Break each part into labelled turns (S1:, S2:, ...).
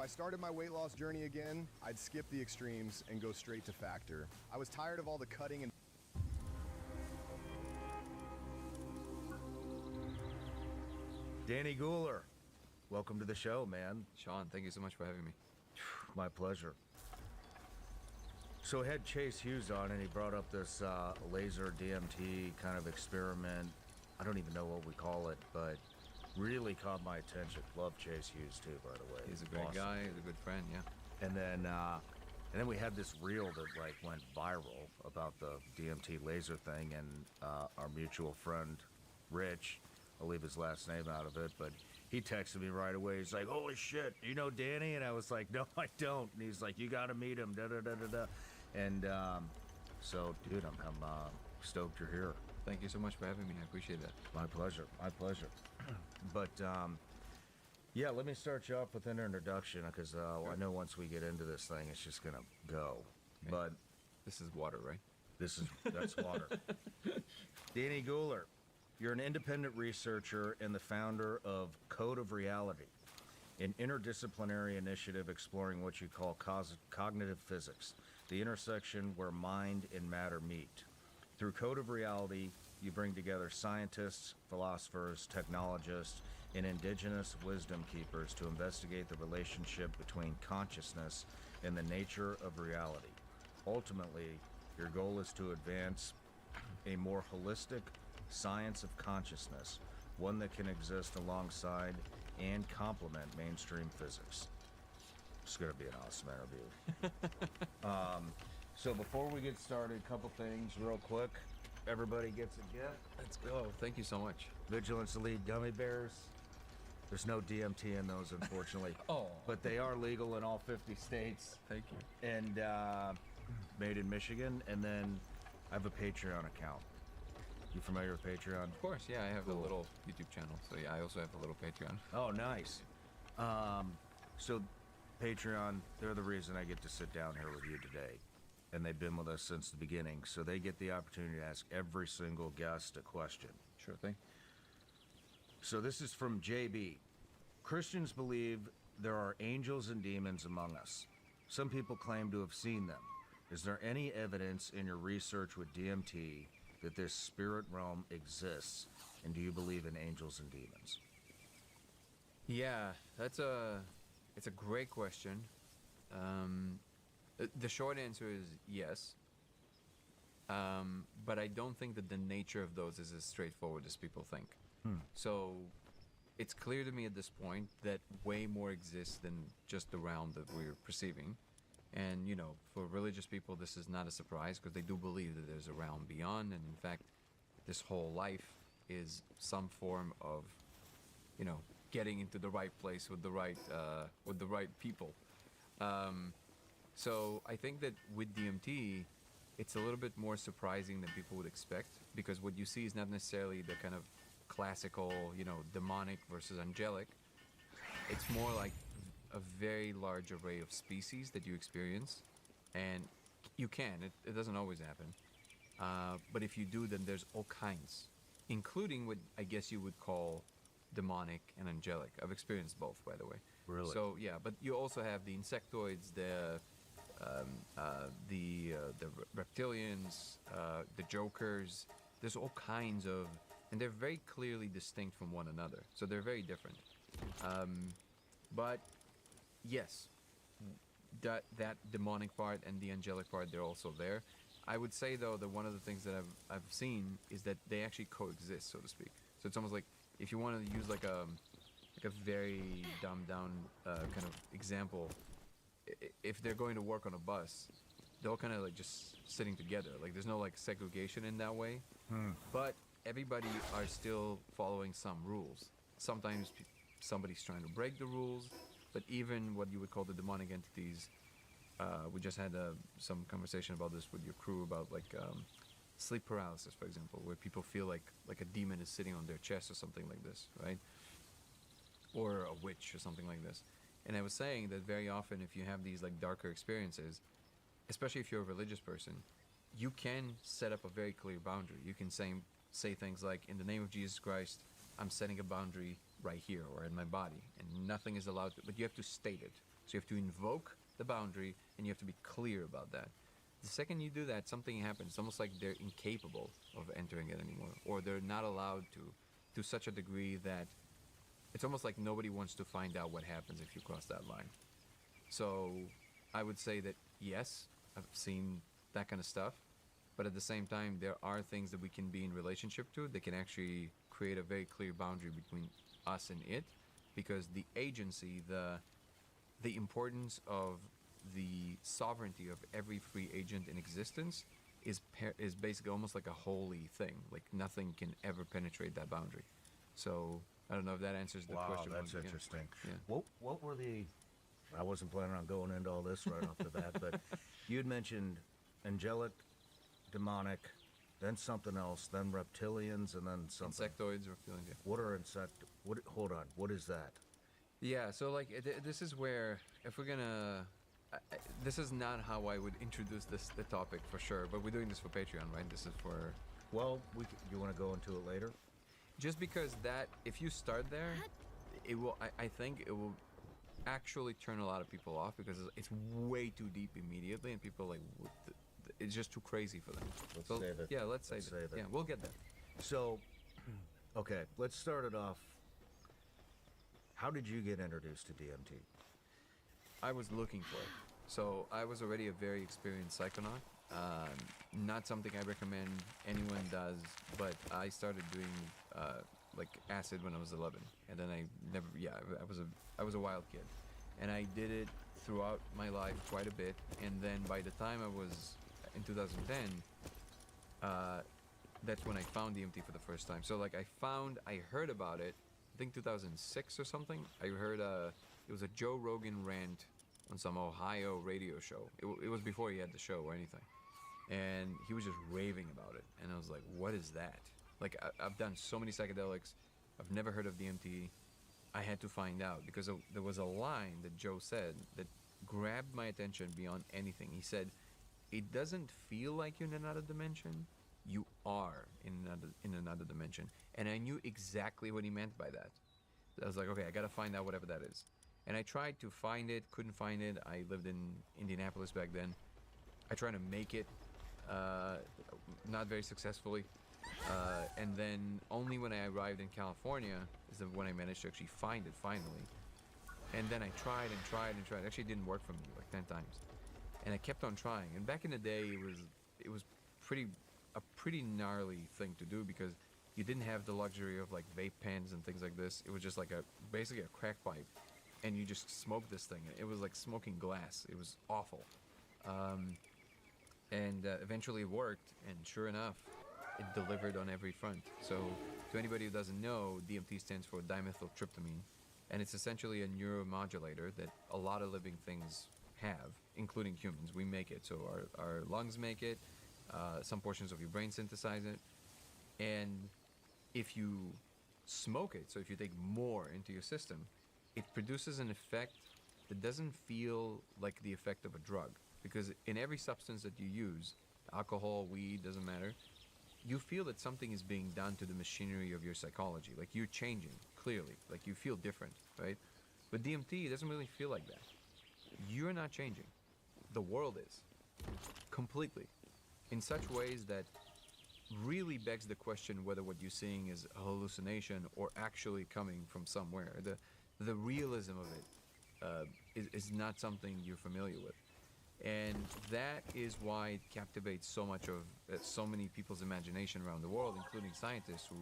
S1: I started my weight loss journey again, I'd skip the extremes and go straight to factor. I was tired of all the cutting and
S2: Danny Gooler, welcome to the show, man.
S3: Sean, thank you so much for having me.
S2: My pleasure. So I had Chase Hughes on, and he brought up this laser DMT kind of experiment. I don't even know what we call it, but really caught my attention. Love Chase Hughes too, by the way.
S3: He's a great guy. He's a good friend. Yeah.
S2: And then we had this reel that like went viral about the DMT laser thing, and our mutual friend Rich, I'll leave his last name out of it, but he texted me right away. He's like, "Holy shit, you know Danny?" And I was like, "No, I don't." And he's like, "You got to meet him." Da da da da da. And so, dude, I'm stoked you're here.
S3: Thank you so much for having me. I appreciate that.
S2: My pleasure. My pleasure. But yeah, let me start you off with an introduction because I know once we get into this thing, it's just gonna go.
S3: Okay.
S2: But
S3: this is water, right?
S2: That's water. Danny Gooler, you're an independent researcher and the founder of Code of Reality, an interdisciplinary initiative exploring what you call cognitive physics, the intersection where mind and matter meet. Through Code of Reality, you bring together scientists, philosophers, technologists, and indigenous wisdom keepers to investigate the relationship between consciousness and the nature of reality. Ultimately, your goal is to advance a more holistic science of consciousness, one that can exist alongside and complement mainstream physics. It's going to be an awesome interview. So before we get started, a couple things real quick. Everybody gets a gift.
S3: Let's go. Thank you so much.
S2: Vigilance Elite gummy bears. There's no DMT in those, unfortunately.
S3: Oh.
S2: But they are legal in all 50 states.
S3: Thank you.
S2: And made in Michigan. And then I have a Patreon account. You familiar with Patreon?
S3: Of course, yeah. I have a little YouTube channel, so yeah, I also have a little Patreon.
S2: Oh, nice. So Patreon, they're the reason I get to sit down here with you today. And they've been with us since the beginning, so they get the opportunity to ask every single guest a question.
S3: Sure thing.
S2: So this is from JB. Christians believe there are angels and demons among us. Some people claim to have seen them. Is there any evidence in your research with DMT that this spirit realm exists? And do you believe in angels and demons?
S3: Yeah, it's a great question. The short answer is yes. But I don't think that the nature of those is as straightforward as people think. So it's clear to me at this point that way more exists than just the realm that we're perceiving. And, you know, for religious people, this is not a surprise because they do believe that there's a realm beyond. And in fact, this whole life is some form of, you know, getting into the right place with the right people. So I think that with DMT, it's a little bit more surprising than people would expect because what you see is not necessarily the kind of classical, you know, demonic versus angelic. It's more like a very large array of species that you experience, and you can. It doesn't always happen. But if you do, then there's all kinds, including what I guess you would call demonic and angelic. I've experienced both, by the way.
S2: Really?
S3: So yeah, but you also have the insectoids, the reptilians, the jokers. There's all kinds of, and they're very clearly distinct from one another. So they're very different. But yes, that demonic part and the angelic part, they're also there. I would say though that one of the things that I've seen is that they actually coexist, so to speak. So it's almost like if you want to use like a very dumbed down kind of example, if they're going to work on a bus, they're all kind of like just sitting together. Like there's no like segregation in that way. But everybody are still following some rules. Sometimes somebody's trying to break the rules, but even what you would call the demonic entities, we just had some conversation about this with your crew about like sleep paralysis, for example, where people feel like a demon is sitting on their chest or something like this, right? Or a witch or something like this. And I was saying that very often if you have these like darker experiences, especially if you're a religious person, you can set up a very clear boundary. You can say things like, in the name of Jesus Christ, I'm setting a boundary right here or in my body, and nothing is allowed to, but you have to state it. So you have to invoke the boundary, and you have to be clear about that. The second you do that, something happens. It's almost like they're incapable of entering it anymore, or they're not allowed to such a degree that it's almost like nobody wants to find out what happens if you cross that line. So I would say that yes, I've seen that kind of stuff, but at the same time, there are things that we can be in relationship to that can actually create a very clear boundary between us and it, because the agency, the importance of the sovereignty of every free agent in existence is basically almost like a holy thing. Like nothing can ever penetrate that boundary. So I don't know if that answers the
S2: Wow,
S3: question.
S2: that's interesting.
S3: Yeah.
S2: What were the? I wasn't planning on going into all this right off the bat, but you'd mentioned angelic, demonic, then something else, then reptilians, and then something.
S3: Insectoids, reptilians. Yeah.
S2: What are What? Hold on. What is that?
S3: Yeah, so like this is where if we're gonna, this is not how I would introduce the topic for sure. But we're doing this for Patreon, right? This is for.
S2: Well, you want to go into it later?
S3: Just because that if you start there, it will. I think it will actually turn a lot of people off because it's way too deep immediately, and people are like it's just too crazy for them.
S2: Let's
S3: so,
S2: save it.
S3: Yeah, let's save it. Yeah, we'll get there.
S2: So, okay, let's start it off. How did you get introduced to DMT?
S3: I was looking for it. So I was already a very experienced psychonaut. Not something I recommend anyone does, but I started doing like acid when I was 11, and then I never. Yeah, I was a wild kid, and I did it throughout my life quite a bit. And then by the time I was in 2010, that's when I found DMT for the first time. So like I heard about it. I think 2006 or something. I heard it was a Joe Rogan rant on some Ohio radio show. It was before he had the show or anything, and he was just raving about it. And I was like, "What is that?" Like I've done so many psychedelics, I've never heard of DMT. I had to find out because there was a line that Joe said that grabbed my attention beyond anything. He said, "It doesn't feel like you're in another dimension. You are in another dimension." And I knew exactly what he meant by that. I was like, okay, I gotta find out whatever that is. And I tried to find it, couldn't find it. I lived in Indianapolis back then. I tried to make it, not very successfully. And then only when I arrived in California is when I managed to actually find it finally. And then I tried and tried and tried. It actually didn't work for me like 10 times. And I kept on trying. And back in the day, it was a pretty gnarly thing to do because you didn't have the luxury of like vape pens and things like this. It was just like basically a crack pipe, and you just smoked this thing. It was like smoking glass. It was awful. And eventually it worked, and sure enough, it delivered on every front. So to anybody who doesn't know, DMT stands for dimethyltryptamine, and it's essentially a neuromodulator that a lot of living things have, including humans. We make it. So our lungs make it. Some portions of your brain synthesize it. And if you smoke it, so if you take more into your system, it produces an effect that doesn't feel like the effect of a drug. Because in every substance that you use, alcohol, weed, doesn't matter, you feel that something is being done to the machinery of your psychology. Like you're changing, clearly. Like you feel different, right? But DMT doesn't really feel like that. You're not changing. The world is. Completely. In such ways that really begs the question whether what you're seeing is a hallucination or actually coming from somewhere. The realism of it is not something you're familiar with. And that is why it captivates so much of so many people's imagination around the world, including scientists who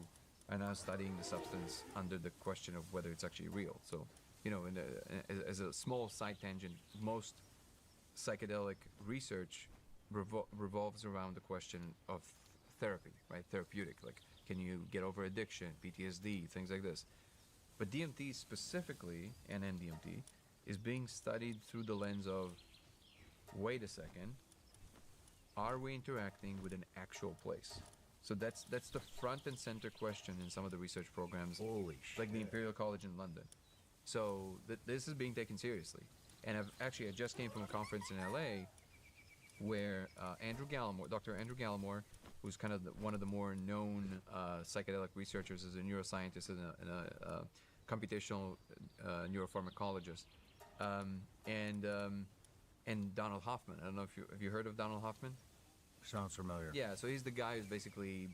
S3: are now studying the substance under the question of whether it's actually real. So, you know, as a small side tangent, most psychedelic research revolves around the question of therapy, right? Therapeutic, like can you get over addiction, PTSD, things like this. But DMT specifically, and NDMT, is being studied through the lens of, wait a second, are we interacting with an actual place? So that's the front and center question in some of the research programs.
S2: Holy shit.
S3: Like the Imperial College in London. So this is being taken seriously. And I just came from a conference in LA where Dr. Andrew Gallimore, who's kind of one of the more known psychedelic researchers as a neuroscientist and a computational neuropharmacologist, And Donald Hoffman. I don't know if have you heard of Donald Hoffman?
S2: Sounds familiar.
S3: Yeah, so he's the guy who's basically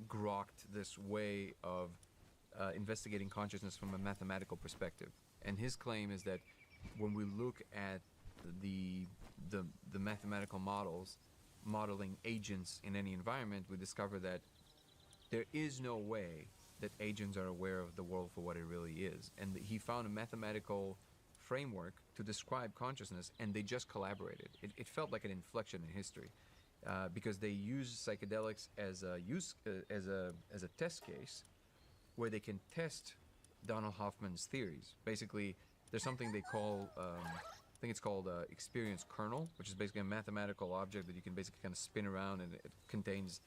S3: grokked this way of investigating consciousness from a mathematical perspective. And his claim is that when we look at the mathematical models modeling agents in any environment, we discover that there is no way that agents are aware of the world for what it really is. And he found a mathematical framework to describe consciousness, and they just collaborated. It felt like an inflection in history, because they used psychedelics as a test case where they can test Donald Hoffman's theories. Basically, there's something they call, I think it's called experience kernel, which is basically a mathematical object that you can basically kind of spin around, and it contains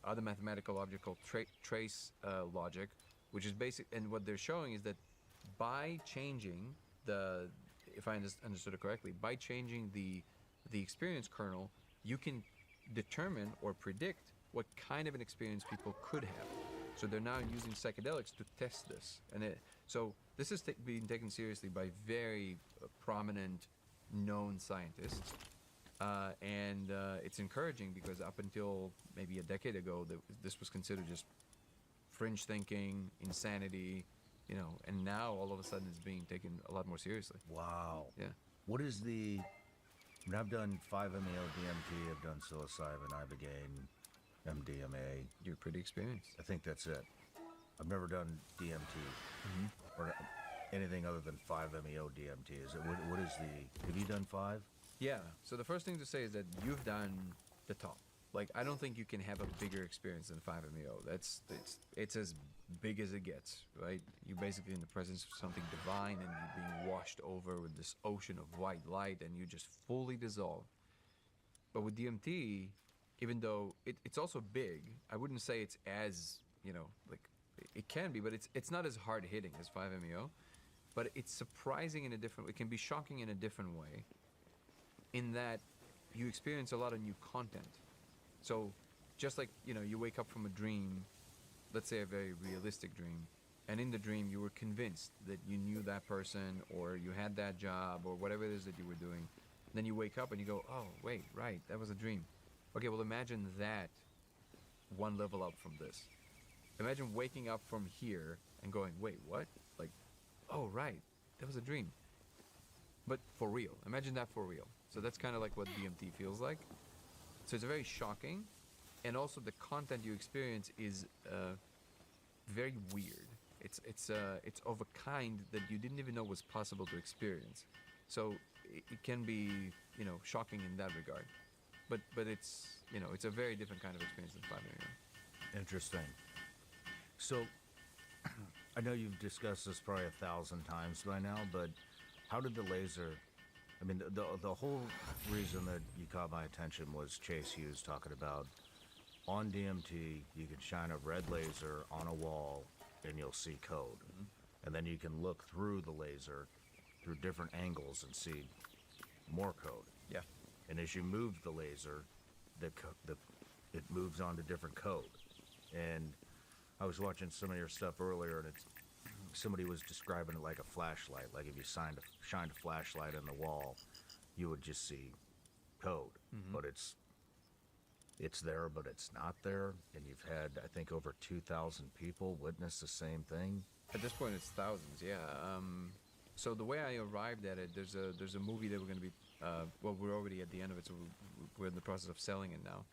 S3: other mathematical object called trace logic, which is basic. And what they're showing is that by changing if I understood it correctly, by changing the experience kernel, you can determine or predict what kind of an experience people could have. So they're now using psychedelics to test this, so this is being taken seriously by very prominent, known scientists, and it's encouraging because up until maybe a decade ago, this was considered just fringe thinking, insanity, and now all of a sudden it's being taken a lot more seriously.
S2: Wow.
S3: Yeah.
S2: What is I've done 5-MeO DMT, I've done psilocybin, ibogaine, MDMA.
S3: You're pretty experienced.
S2: I think that's it. I've never done DMT or anything other than 5-MeO DMT. What is have you done 5?
S3: Yeah. So the first thing to say is that you've done the top. Like, I don't think you can have a bigger experience than 5-MeO. It's as big as it gets, right? You're basically in the presence of something divine, and you're being washed over with this ocean of white light, and you just fully dissolve. But with DMT, even though it's also big, I wouldn't say it's as, like, it can be, but it's not as hard hitting as 5-MeO. But it's surprising in a different way. It can be shocking in a different way, in that you experience a lot of new content. So just like, you wake up from a dream, let's say a very realistic dream, and in the dream you were convinced that you knew that person, or you had that job, or whatever it is that you were doing. Then you wake up and you go, oh, wait, right, that was a dream. Okay, well, imagine that one level up from this. Imagine waking up from here and going, wait, what? Like, oh, right, that was a dream. But for real. Imagine that for real. So that's kind of like what DMT feels like. So it's very shocking, and also the content you experience is very weird. It's of a kind that you didn't even know was possible to experience. So it can be, shocking in that regard. But it's, it's a very different kind of experience than 5-MeO.
S2: Interesting. So I know you've discussed this probably 1,000 times by now, but how did the laser? I mean, the whole reason that you caught my attention was Chase Hughes talking about on DMT, you can shine a red laser on a wall and you'll see code. And then you can look through the laser through different angles and see more code.
S3: Yeah.
S2: And as you move the laser, it moves on to different code. And I was watching some of your stuff earlier, and somebody was describing it like a flashlight. Like if you shined a flashlight on the wall, you would just see code. But it's there, but it's not there. And you've had, I think, over 2,000 people witness the same thing.
S3: At this point, it's thousands, yeah. So the way I arrived at it, there's a movie that we're going to be, we're already at the end of it, so we're in the process of selling it now.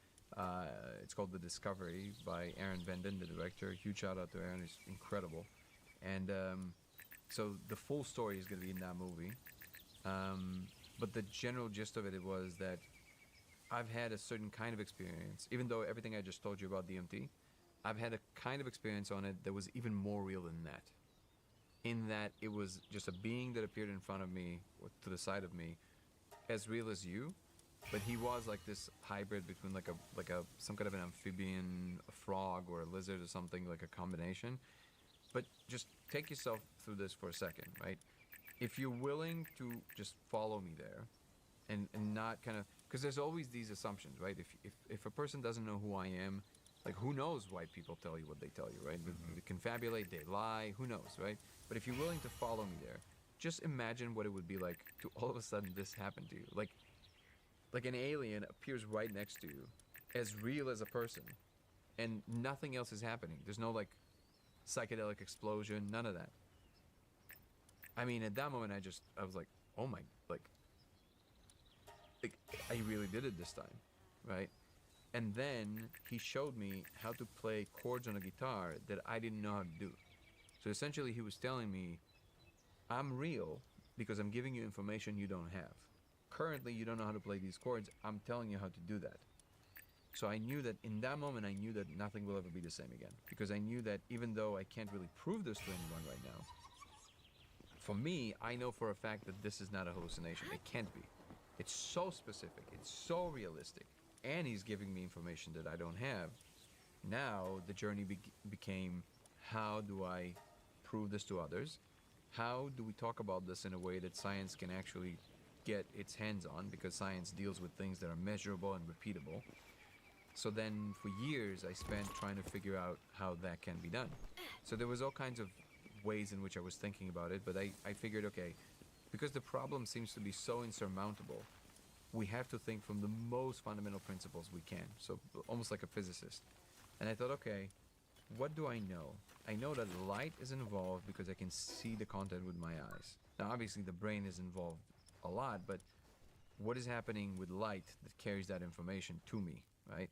S3: It's called The Discovery by Aaron Venden, the director. Huge shout out to Aaron, he's incredible. And so the full story is going to be in that movie. But the general gist of it was that I've had a certain kind of experience, even though everything I just told you about DMT, I've had a kind of experience on it that was even more real than that. In that it was just a being that appeared in front of me, or to the side of me, as real as you, but he was like this hybrid between like some kind of an amphibian, a frog, or a lizard, or something, like a combination. But just take yourself through this for a second, right? If you're willing to just follow me there, and not kind of, because there's always these assumptions, right? If a person doesn't know who I am, Like, who knows why people tell you what they tell you, right? They confabulate, they lie, who knows, right? But if you're willing to follow me there, just imagine what it would be like to all of a sudden this happen to you. Like an alien appears right next to you, as real as a person, and nothing else is happening. There's no like psychedelic explosion, none of that. I mean, at that moment, I was like, oh my, like I really did it this time, right? And then he showed me how to play chords on a guitar that I didn't know how to do. So essentially, he was telling me, I'm real because I'm giving you information you don't have. Currently, you don't know how to play these chords. I'm telling you how to do that. So I knew that in that moment, I knew that nothing will ever be the same again. Because I knew that even though I can't really prove this to anyone right now, for me, I know for a fact that this is not a hallucination. It can't be. It's so specific. It's so realistic. And he's giving me information that I don't have. Now the journey became, how do I prove this to others? How do we talk about this in a way that science can actually get its hands on? Because science deals with things that are measurable and repeatable. So then for years I spent trying to figure out how that can be done. So there was all kinds of ways in which I was thinking about it, but I figured, okay, because the problem seems to be so insurmountable, we have to think from the most fundamental principles we can. So almost like a physicist. And I thought, okay, what do I know? I know that light is involved because I can see the content with my eyes. Now, obviously, the brain is involved a lot, but what is happening with light that carries that information to me, right?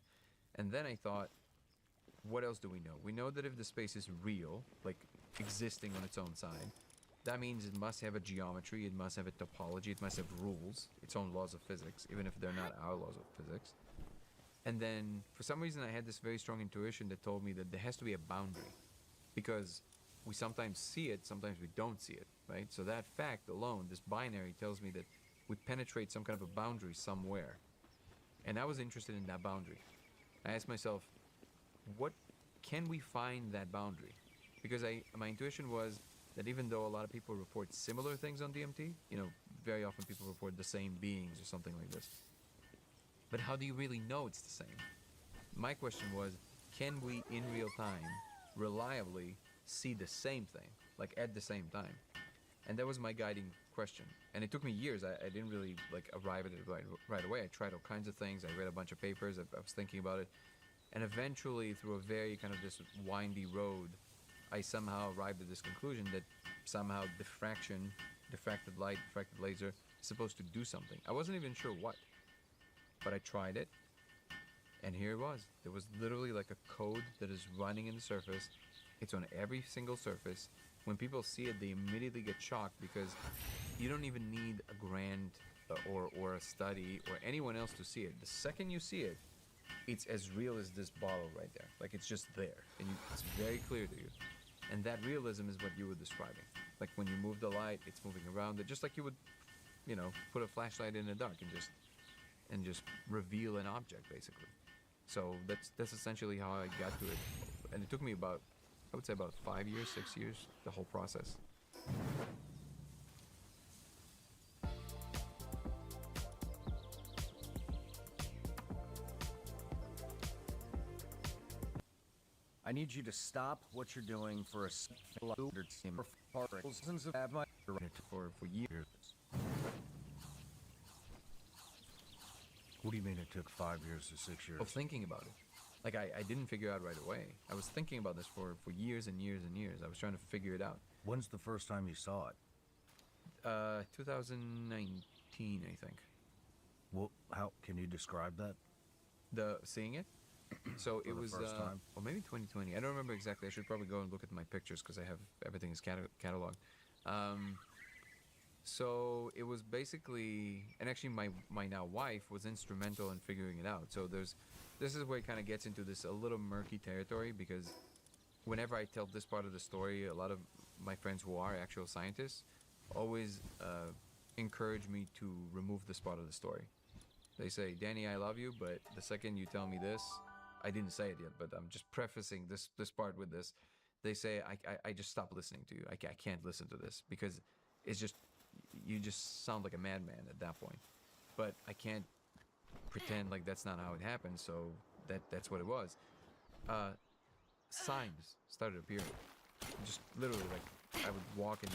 S3: And then I thought, what else do we know? We know that if the space is real, like existing on its own side, that means it must have a geometry, it must have a topology, it must have rules, its own laws of physics, even if they're not our laws of physics. And then, for some reason, I had this very strong intuition that told me that there has to be a boundary. Because we sometimes see it, sometimes we don't see it, right? So that fact alone, this binary, tells me that we penetrate some kind of a boundary somewhere. And I was interested in that boundary. I asked myself, what can we find that boundary? Because my intuition was that even though a lot of people report similar things on DMT, very often people report the same beings or something like this. But how do you really know it's the same? My question was, can we in real time reliably see the same thing, like at the same time? And that was my guiding question. And it took me years. I didn't really arrive at it right away. I tried all kinds of things. I read a bunch of papers. I was thinking about it. And eventually, through a very kind of this windy road, I somehow arrived at this conclusion that somehow diffracted light, diffracted laser, is supposed to do something. I wasn't even sure what, but I tried it, and here it was. There was literally like a code that is running in the surface. It's on every single surface. When people see it, they immediately get shocked because you don't even need a grant or a study or anyone else to see it. The second you see it, it's as real as this bottle right there. Like, it's just there, and it's very clear to you. And that realism is what you were describing. Like, when you move the light, it's moving around it, just like you would, put a flashlight in the dark and just reveal an object, basically. So that's essentially how I got to it. And it took me about 5 years, 6 years, the whole process.
S2: I need you to stop what you're doing for a thousands of my
S3: For years.
S2: What do you mean it took 5 years to 6 years?
S3: Of thinking about it. Like, I didn't figure out right away. I was thinking about this for years and years and years. I was trying to figure it out.
S2: When's the first time you saw it?
S3: 2019, I think.
S2: Well, how can you describe that?
S3: Seeing it? So it was,
S2: first time?
S3: or maybe 2020. I don't remember exactly. I should probably go and look at my pictures because I have everything is cataloged. So it was basically, and actually my now wife was instrumental in figuring it out. So this is where it kind of gets into this a little murky territory, because whenever I tell this part of the story, a lot of my friends who are actual scientists always encourage me to remove this part of the story. They say, Danny, I love you, but the second you tell me this, I didn't say it yet, but I'm just prefacing this part with this. They say, I just stop listening to you. I can't listen to this because it's just, you just sound like a madman at that point. But I can't pretend like that's not how it happened, so that's what it was. signs started appearing. Just literally, like, I would walk and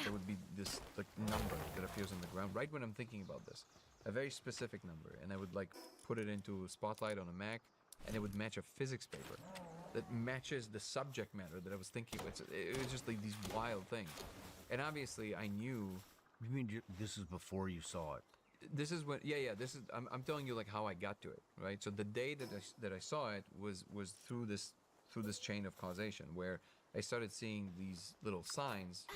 S3: there would be this like number that appears on the ground right when I'm thinking about this, a very specific number, and I would like put it into Spotlight on a Mac, and it would match a physics paper that matches the subject matter that I was thinking of. It was just like these wild things, and obviously I knew.
S2: You mean this is before you saw it?
S3: This is when, yeah, this is. I'm telling you like how I got to it, right? So the day that I saw it was through this chain of causation where I started seeing these little signs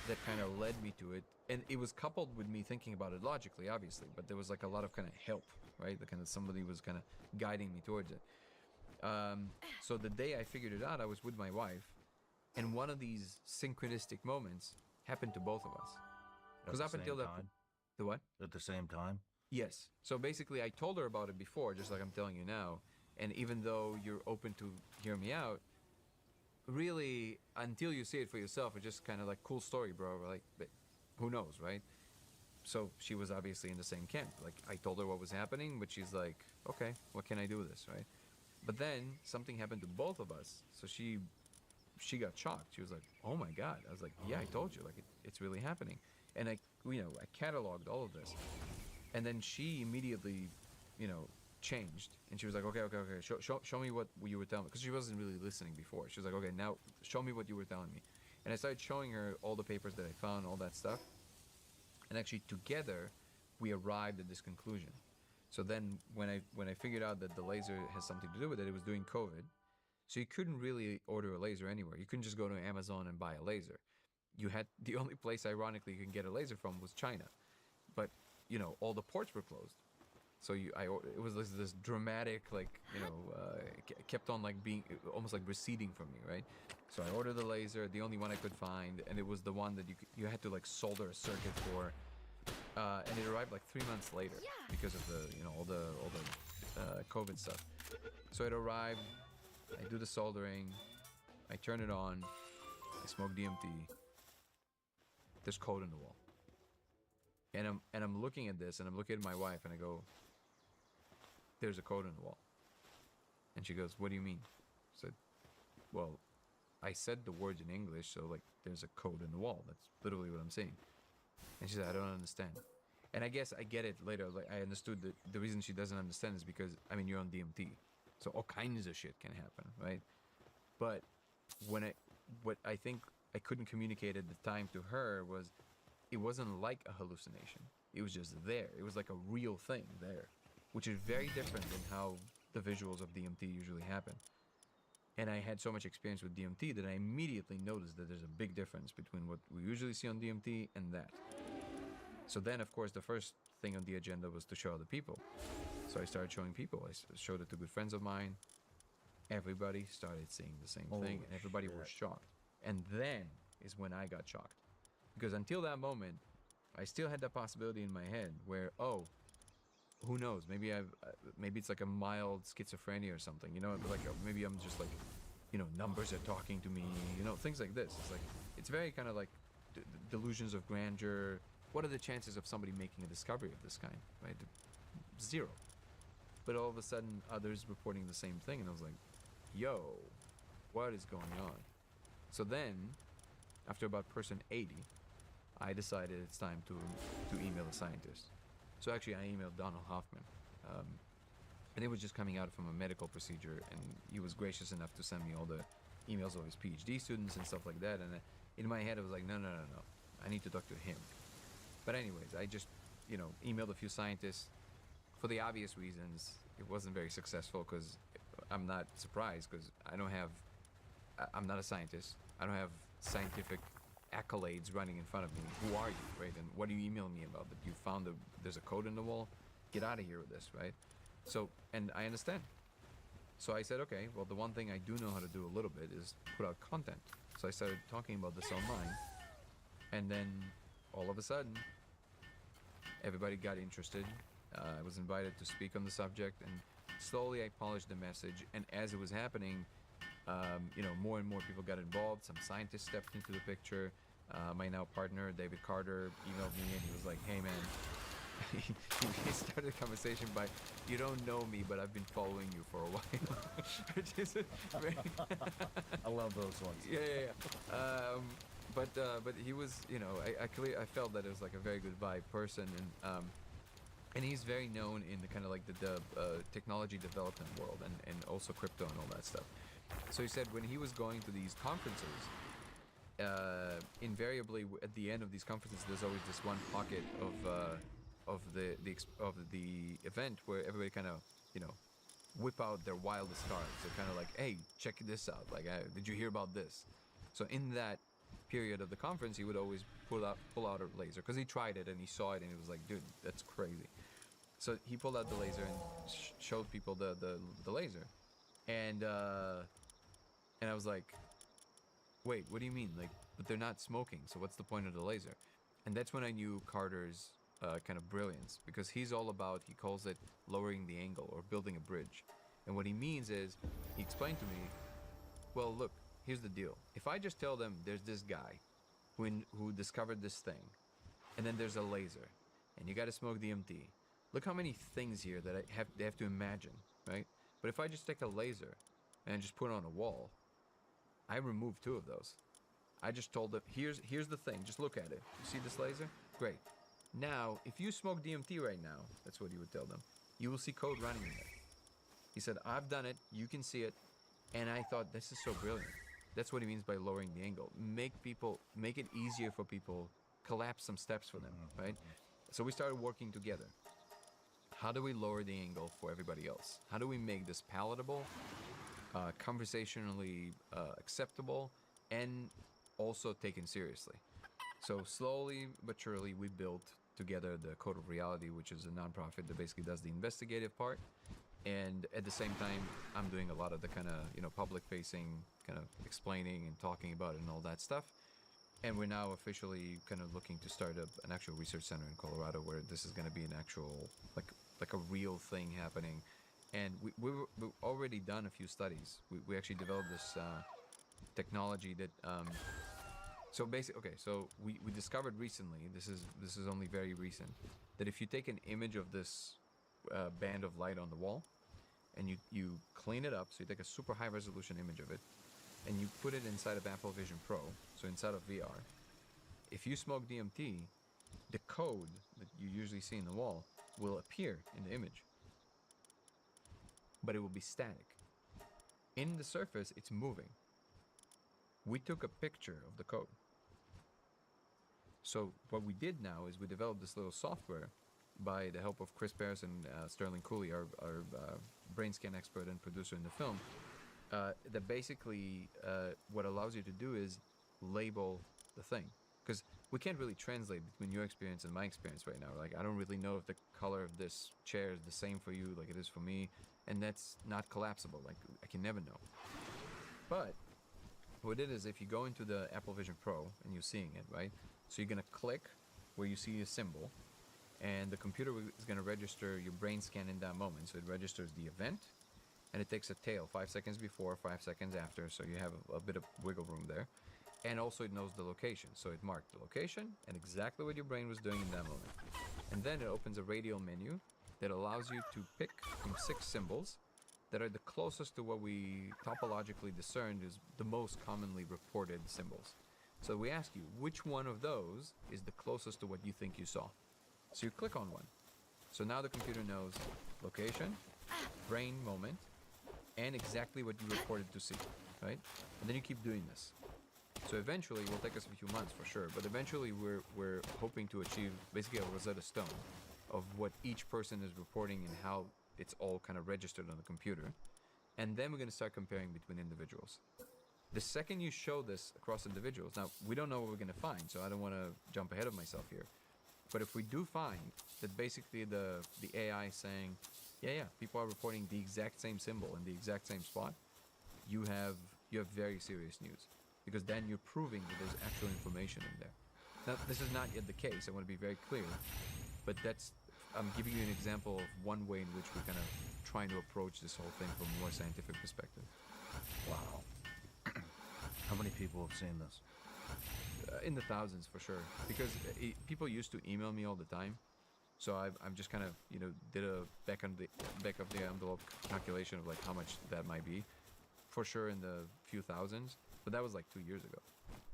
S3: that kind of led me to it, and it was coupled with me thinking about it logically, obviously, but there was like a lot of kind of help, right? The kind of somebody was kind of guiding me towards it. So the day I figured it out, I was with my wife, and one of these synchronistic moments happened to both of us. Because up until that, the what?
S2: At the same time?
S3: Yes. So basically, I told her about it before, just like I'm telling you now. And even though you're open to hear me out, really, until you see it for yourself, it's just kind of like, cool story, bro. Like, but who knows, right? So she was obviously in the same camp. Like, I told her what was happening, but she's like, okay, what can I do with this, right? But then something happened to both of us. So she got shocked. She was like, oh my God. I was like, yeah, I told you, like, it's really happening. And I cataloged all of this. And then she immediately, changed. And she was like, okay. Show me what you were telling me. Because she wasn't really listening before. She was like, okay, now show me what you were telling me. And I started showing her all the papers that I found, all that stuff. And actually together, we arrived at this conclusion. So then when I figured out that the laser has something to do with it, it was during COVID. So you couldn't really order a laser anywhere. You couldn't just go to Amazon and buy a laser. The only place, ironically, you can get a laser from was China. But, all the ports were closed. So it was this dramatic, kept on like being almost like receding from me, right? So I ordered the laser, the only one I could find, and it was the one that you had to like solder a circuit for, and it arrived like 3 months later because of the all the COVID stuff. So it arrived, I do the soldering, I turn it on, I smoke DMT. There's code in the wall, and I'm looking at this, and I'm looking at my wife, and I go, there's a code in the wall. And she goes, what do you mean? I said, well, I said the words in English, so like there's a code in the wall. That's literally what I'm saying. And she said, I don't understand. And I guess I get it later. Like I understood that the reason she doesn't understand is because you're on DMT, so all kinds of shit can happen, right? But what I think I couldn't communicate at the time to her was, it wasn't like a hallucination. It was just there. It was like a real thing there, which is very different than how the visuals of DMT usually happen. And I had so much experience with DMT that I immediately noticed that there's a big difference between what we usually see on DMT and that. So then, of course, the first thing on the agenda was to show other people. So I started showing people. I showed it to good friends of mine. Everybody started seeing the same thing, and everybody was shocked. And then is when I got shocked. Because until that moment, I still had that possibility in my head where, who knows? Maybe maybe it's like a mild schizophrenia or something, like maybe I'm just like, numbers are talking to me, things like this. It's like, it's very kind of like delusions of grandeur. What are the chances of somebody making a discovery of this kind, right? Zero. But all of a sudden, others reporting the same thing, and I was like, yo, what is going on? So then, after about person 80, I decided it's time to email a scientist. So actually, I emailed Donald Hoffman, and it was just coming out from a medical procedure, and he was gracious enough to send me all the emails of his PhD students and stuff like that. And in my head, I was like, no, I need to talk to him. But anyways, I just, emailed a few scientists. For the obvious reasons, it wasn't very successful because I'm not surprised because I'm not a scientist. I don't have scientific accolades running in front of me. Who are you, right? And what are you emailing me about? That you found there's a code in the wall? Get out of here with this, right? So, and I understand. So I said, okay, well, the one thing I do know how to do a little bit is put out content. So I started talking about this online, and then all of a sudden, everybody got interested. I was invited to speak on the subject, and slowly I polished the message. And as it was happening, more and more people got involved. Some scientists stepped into the picture. My now partner, David Carter, emailed me, and he was like, hey, man, he started the conversation by, "You don't know me, but I've been following you for a while," which is very
S2: I love those ones.
S3: but he was, I felt that it was like a very good vibe person, and he's very known in the kind of like the technology development world and also crypto and all that stuff. So he said when he was going to these conferences, invariably at the end of these conferences, there's always this one pocket of the event where everybody kind of whip out their wildest cards. They're kind of like, hey, check this out. Like, did you hear about this? So in that period of the conference, he would always pull out a laser because he tried it and he saw it and he was like, dude, that's crazy. So he pulled out the laser and showed people the laser, and I was like, wait, what do you mean? Like, but they're not smoking, so what's the point of the laser? And that's when I knew Carter's kind of brilliance, because he's all about, he calls it lowering the angle or building a bridge. And what he means is, he explained to me, well, look, here's the deal. If I just tell them there's this guy who discovered this thing, and then there's a laser, and you got to smoke DMT. Look how many things here that they have to imagine, right? But if I just take a laser and just put it on a wall, I removed 2 of those. I just told them, here's the thing, just look at it. You see this laser? Great. Now, if you smoke DMT right now, that's what you would tell them, you will see code running in there. He said, I've done it, you can see it, and I thought, this is so brilliant. That's what he means by lowering the angle. Make it easier for people, collapse some steps for them, right? So we started working together. How do we lower the angle for everybody else? How do we make this palatable, conversationally acceptable, and also taken seriously? So slowly but surely we built together the Code of Reality, which is a nonprofit that basically does the investigative part, and at the same time I'm doing a lot of the kind of public facing, kind of explaining and talking about it and all that stuff. And we're now officially kind of looking to start an actual research center in Colorado where this is going to be an actual like a real thing happening. And we've already done a few studies. We actually developed this technology that so we discovered recently, this is only very recent, that if you take an image of this band of light on the wall and you clean it up, so you take a super high resolution image of it and you put it inside of Apple Vision Pro, so inside of VR, if you smoke DMT, the code that you usually see in the wall will appear in the image, but it will be static. In the surface, it's moving. We took a picture of the code. So what we did now is we developed this little software by the help of Chris Paris and Sterling Cooley, our brain scan expert and producer in the film, that basically what allows you to do is label the thing. Because we can't really translate between your experience and my experience right now. Like, I don't really know if the color of this chair is the same for you like it is for me, and that's not collapsible. Like, I can never know. But what it is, if you go into the Apple Vision Pro and you're seeing it, right? So you're gonna click where you see a symbol, and the computer is gonna register your brain scan in that moment. So it registers the event, and it takes a tail 5 seconds before, 5 seconds after, so you have a bit of wiggle room there. And also it knows the location, so it marked the location and exactly what your brain was doing in that moment. And then it opens a radial menu that allows you to pick from 6 symbols that are the closest to what we topologically discerned is the most commonly reported symbols. So we ask you, which one of those is the closest to what you think you saw? So you click on one. So now the computer knows location, brain moment, and exactly what you reported to see, right? And then you keep doing this. So eventually, it will take us a few months for sure, but eventually we're hoping to achieve basically a Rosetta Stone of what each person is reporting and how it's all kind of registered on the computer. And then we're going to start comparing between individuals. The second you show this across individuals, now we don't know what we're going to find, so I don't want to jump ahead of myself here. But if we do find that basically the AI is saying, yeah, people are reporting the exact same symbol in the exact same spot, you have very serious news. Because then you're proving that there's actual information in there. Now, this is not yet the case, I want to be very clear, but I'm giving you an example of one way in which we're kind of trying to approach this whole thing from a more scientific perspective.
S2: Wow. How many people have seen this?
S3: In the thousands, for sure. Because people used to email me all the time, So I'm just kind of, did a back of the envelope calculation of like how much that might be, for sure in the few thousands, but that was like 2 years ago.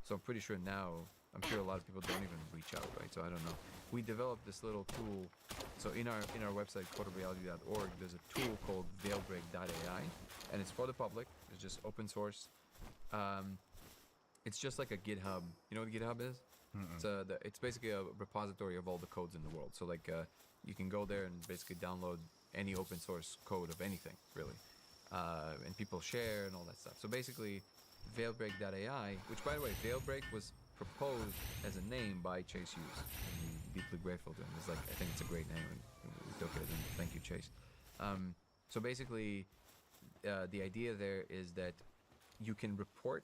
S3: So I'm pretty sure now, I'm sure a lot of people don't even reach out, right? So I don't know. We developed this little tool. So in our website, codeofreality.org, there's a tool called veilbreak.ai, and it's for the public. It's just open source. It's just like a GitHub. You know what GitHub is? It's basically a repository of all the codes in the world. So like you can go there and basically download any open source code of anything, really, and people share and all that stuff. So basically, veilbreak.ai, which by the way, Veilbreak was proposed as a name by Chase Hughes. I'm deeply grateful to him. It's like, I think it's a great name, and we took it, and thank you, Chase. So basically, the idea there is that you can report.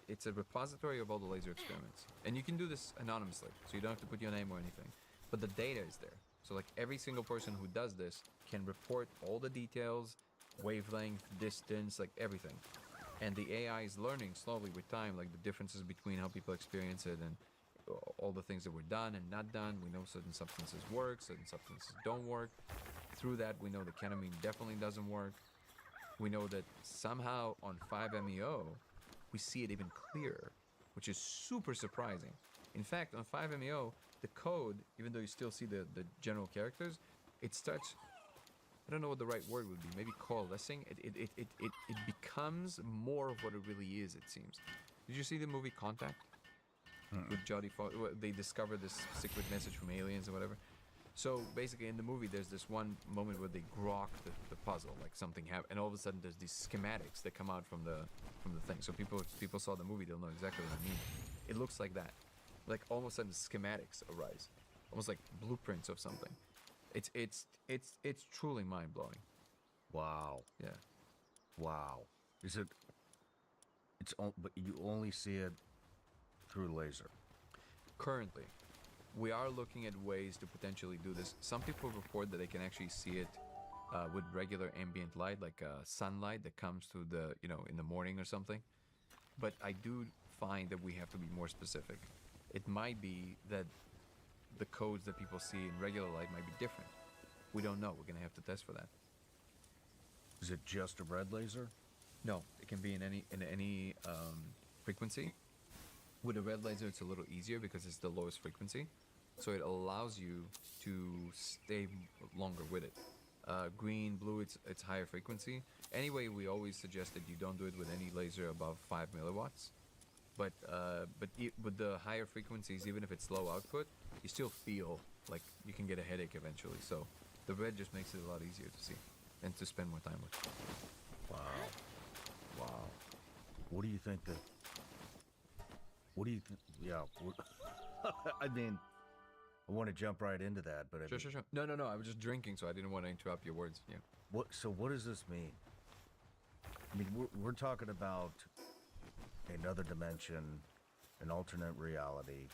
S3: It's a repository of all the laser experiments, and you can do this anonymously, so you don't have to put your name or anything. But the data is there, so like every single person who does this can report all the details, wavelength, distance, like everything. And the AI is learning slowly with time, like the differences between how people experience it and all the things that were done and not done. We know certain substances work, certain substances don't work. Through that, we know the ketamine definitely doesn't work. We know that somehow on 5-MeO, we see it even clearer, which is super surprising. In fact, on 5-MeO, the code, even though you still see the general characters, it starts, I don't know what the right word would be, maybe coalescing. It becomes more of what it really is, it seems. Did you see the movie Contact? With Jodie Foster? They discover this secret message from aliens or whatever. So basically in the movie, there's this one moment where they grok the puzzle, like something happened, and all of a sudden there's these schematics that come out from the thing. So people saw the movie, they'll know exactly what I mean. It looks like that. Like all of a sudden schematics arise. Almost like blueprints of something. It's truly mind blowing.
S2: Wow.
S3: Yeah.
S2: Wow. Is it? But you only see it through laser.
S3: Currently, we are looking at ways to potentially do this. Some people report that they can actually see it with regular ambient light, like sunlight that comes through in the morning or something. But I do find that we have to be more specific. It might be that the codes that people see in regular light might be different. We don't know. We're gonna have to test for that.
S2: Is it just a red laser?
S3: No, it can be in any frequency. With a red laser, it's a little easier because it's the lowest frequency, so it allows you to stay longer with it. Green, blue, it's higher frequency. Anyway, we always suggest that you don't do it with any laser above 5 milliwatts. But with the higher frequencies, even if it's low output, you still feel like you can get a headache eventually. So the red just makes it a lot easier to see and to spend more time with.
S2: Wow. Wow. What do you think that? What do you think? Yeah. I mean, I want to jump right into that, but
S3: Sure. No. I was just drinking, so I didn't want to interrupt your words. Yeah.
S2: So what does this mean? I mean, we're talking about another dimension, an alternate reality,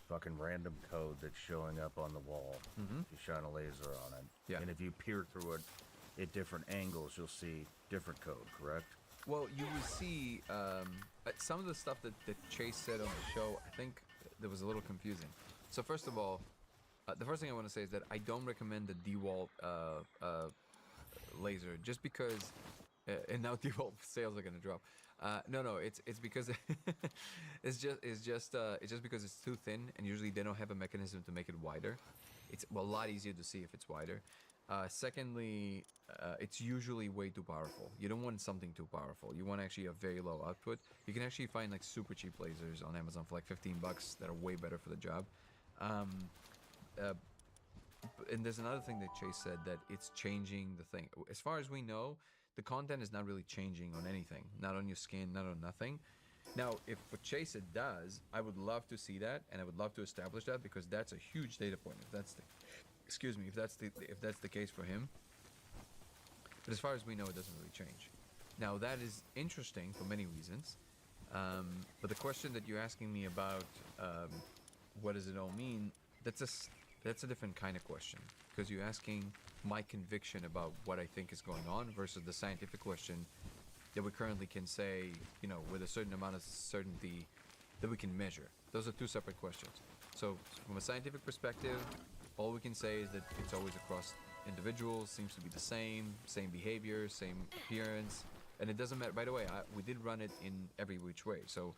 S2: fucking random code that's showing up on the wall.
S3: Mm-hmm.
S2: You shine a laser on it,
S3: Yeah.
S2: and if you peer through it at different angles, you'll see different code. Correct?
S3: Well, you will see some of the stuff that Chase said on the show. I think that was a little confusing. So first of all, the first thing I want to say is that I don't recommend the DeWalt laser just because. And now DeWalt sales are gonna drop. No, it's because it's just because it's too thin, and usually they don't have a mechanism to make it wider. It's a lot easier to see if it's wider. Secondly, it's usually way too powerful. You don't want something too powerful. You want actually a very low output. You can actually find like super cheap lasers on Amazon for like $15 that are way better for the job. And there's another thing that Chase said, that it's changing the thing. As far as we know, the content is not really changing on anything, not on your skin, not on nothing. Now, if for Chase it does, I would love to see that, and I would love to establish that, because that's a huge data point. If that's the case for him. But as far as we know, it doesn't really change. Now, that is interesting for many reasons. But the question that you're asking me about, what does it all mean? That's a different kind of question, because you're asking my conviction about what I think is going on versus the scientific question that we currently can say, with a certain amount of certainty that we can measure. Those are two separate questions. So from a scientific perspective, all we can say is that it's always across individuals, seems to be the same behavior, same appearance, and it doesn't matter. By the way, we did run it in every which way. So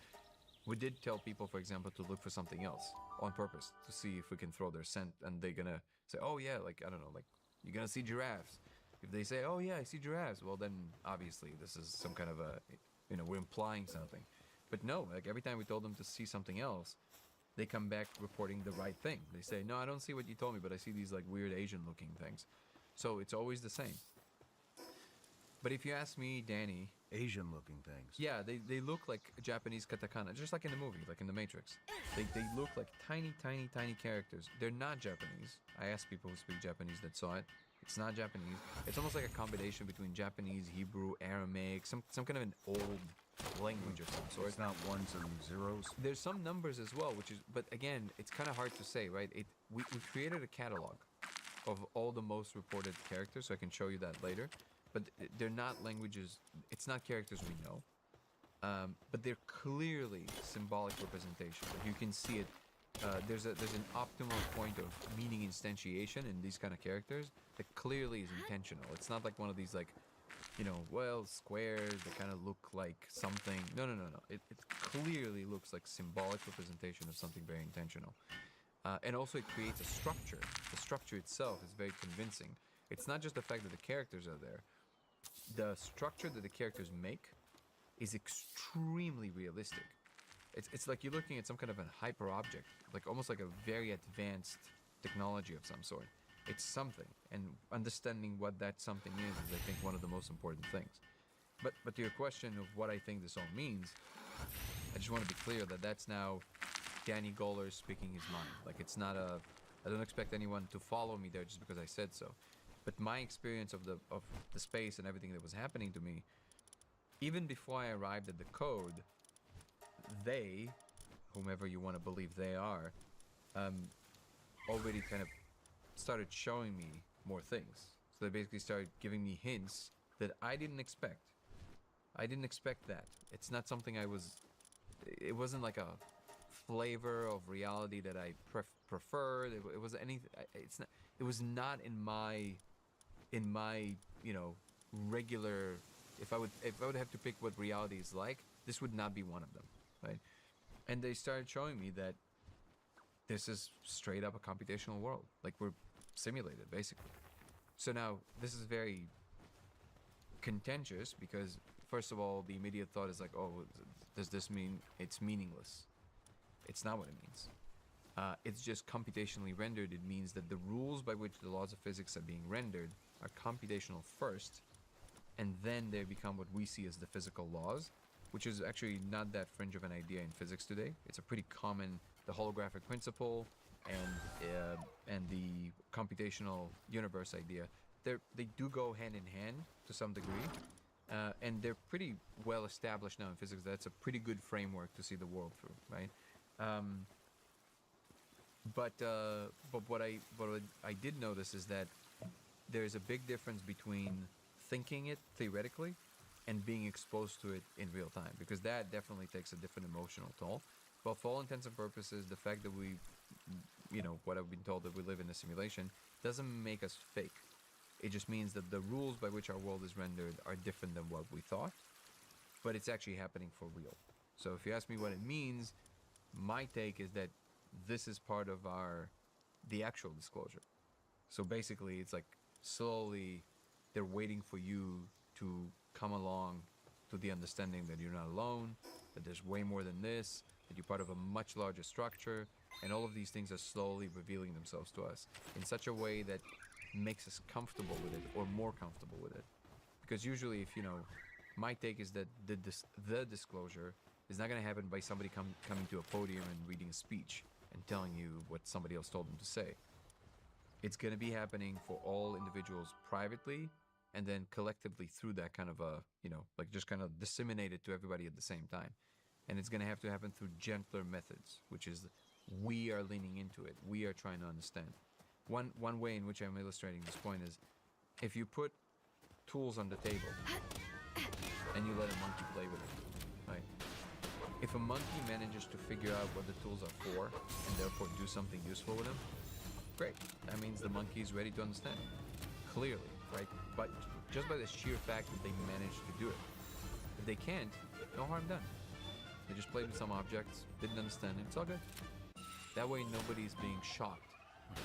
S3: we did tell people, for example, to look for something else on purpose to see if we can throw their scent, and they're gonna say, oh yeah, like, I don't know, like, you're gonna see giraffes. If they say, oh yeah, I see giraffes, well then obviously this is some kind of a, we're implying something. But no, like every time we told them to see something else, they come back reporting the right thing. They say, no, I don't see what you told me, but I see these like weird Asian looking things. So it's always the same. But if you ask me, Danny,
S2: Asian looking things.
S3: yeah, they look like Japanese katakana, just like in the movie, like in the Matrix. They look like tiny characters. They're not Japanese. I asked people who speak Japanese that saw it. It's not Japanese. It's almost like a combination between Japanese, Hebrew, Aramaic, some kind of an old language of some sort.
S2: It's not ones and zeros.
S3: There's some numbers as well, but again, it's kind of hard to say, right? We created a catalog of all the most reported characters, so I can show you that later. But they're not languages. It's not characters we know, but they're clearly symbolic representation. Like you can see it. There's an optimal point of meaning instantiation in these kind of characters that clearly is intentional. It's not like one of these like, squares that kind of look like something. No. It clearly looks like symbolic representation of something very intentional. And also it creates a structure. The structure itself is very convincing. It's not just the fact that the characters are there. The structure that the characters make is extremely realistic. It's like you're looking at some kind of a hyper object, like almost like a very advanced technology of some sort. It's something, and understanding what that something is I think one of the most important things. But to your question of what I think this all means, I just want to be clear that that's now Danny Goller speaking his mind. Like it's not I don't expect anyone to follow me there just because I said so. But my experience of the space and everything that was happening to me, even before I arrived at the code, they, whomever you want to believe they are, already kind of started showing me more things. So they basically started giving me hints that I didn't expect. I didn't expect that. It's not something it wasn't like a flavor of reality that I preferred. It was anything. It was not in my regular. If I would have to pick what reality is like, this would not be one of them, right? And they started showing me that this is straight up a computational world. Like we're simulated, basically. So now this is very contentious because, first of all, the immediate thought is like, oh, does this mean it's meaningless? It's not what it means. It's just computationally rendered. It means that the rules by which the laws of physics are being rendered are computational first, and then they become what we see as the physical laws, which is actually not that fringe of an idea in physics today. It's a pretty common, the holographic principle and the computational universe idea. They do go hand in hand to some degree, and they're pretty well established now in physics. That's a pretty good framework to see the world through, right? But what I did notice is that there's a big difference between thinking it theoretically and being exposed to it in real time, because that definitely takes a different emotional toll. But for all intents and purposes, the fact that we, what I've been told, that we live in a simulation, doesn't make us fake. It just means that the rules by which our world is rendered are different than what we thought, but it's actually happening for real. So if you ask me what it means, my take is that this is part of the actual disclosure. So basically, it's like slowly they're waiting for you to come along to the understanding that you're not alone, that there's way more than this, that you're part of a much larger structure, and all of these things are slowly revealing themselves to us in such a way that makes us comfortable with it, or more comfortable with it. Because usually, if my take is that the disclosure is not going to happen by somebody coming to a podium and reading a speech and telling you what somebody else told them to say. It's going to be happening for all individuals privately, and then collectively through that kind of just kind of disseminate it to everybody at the same time. And it's going to have to happen through gentler methods, which is we are leaning into it. We are trying to understand. One way in which I'm illustrating this point is if you put tools on the table and you let a monkey play with it, right? If a monkey manages to figure out what the tools are for and therefore do something useful with them, great. That means the monkey is ready to understand. Clearly, right? But just by the sheer fact that they managed to do it. If they can't, no harm done. They just played with some objects, didn't understand it, it's all good. That way nobody's being shocked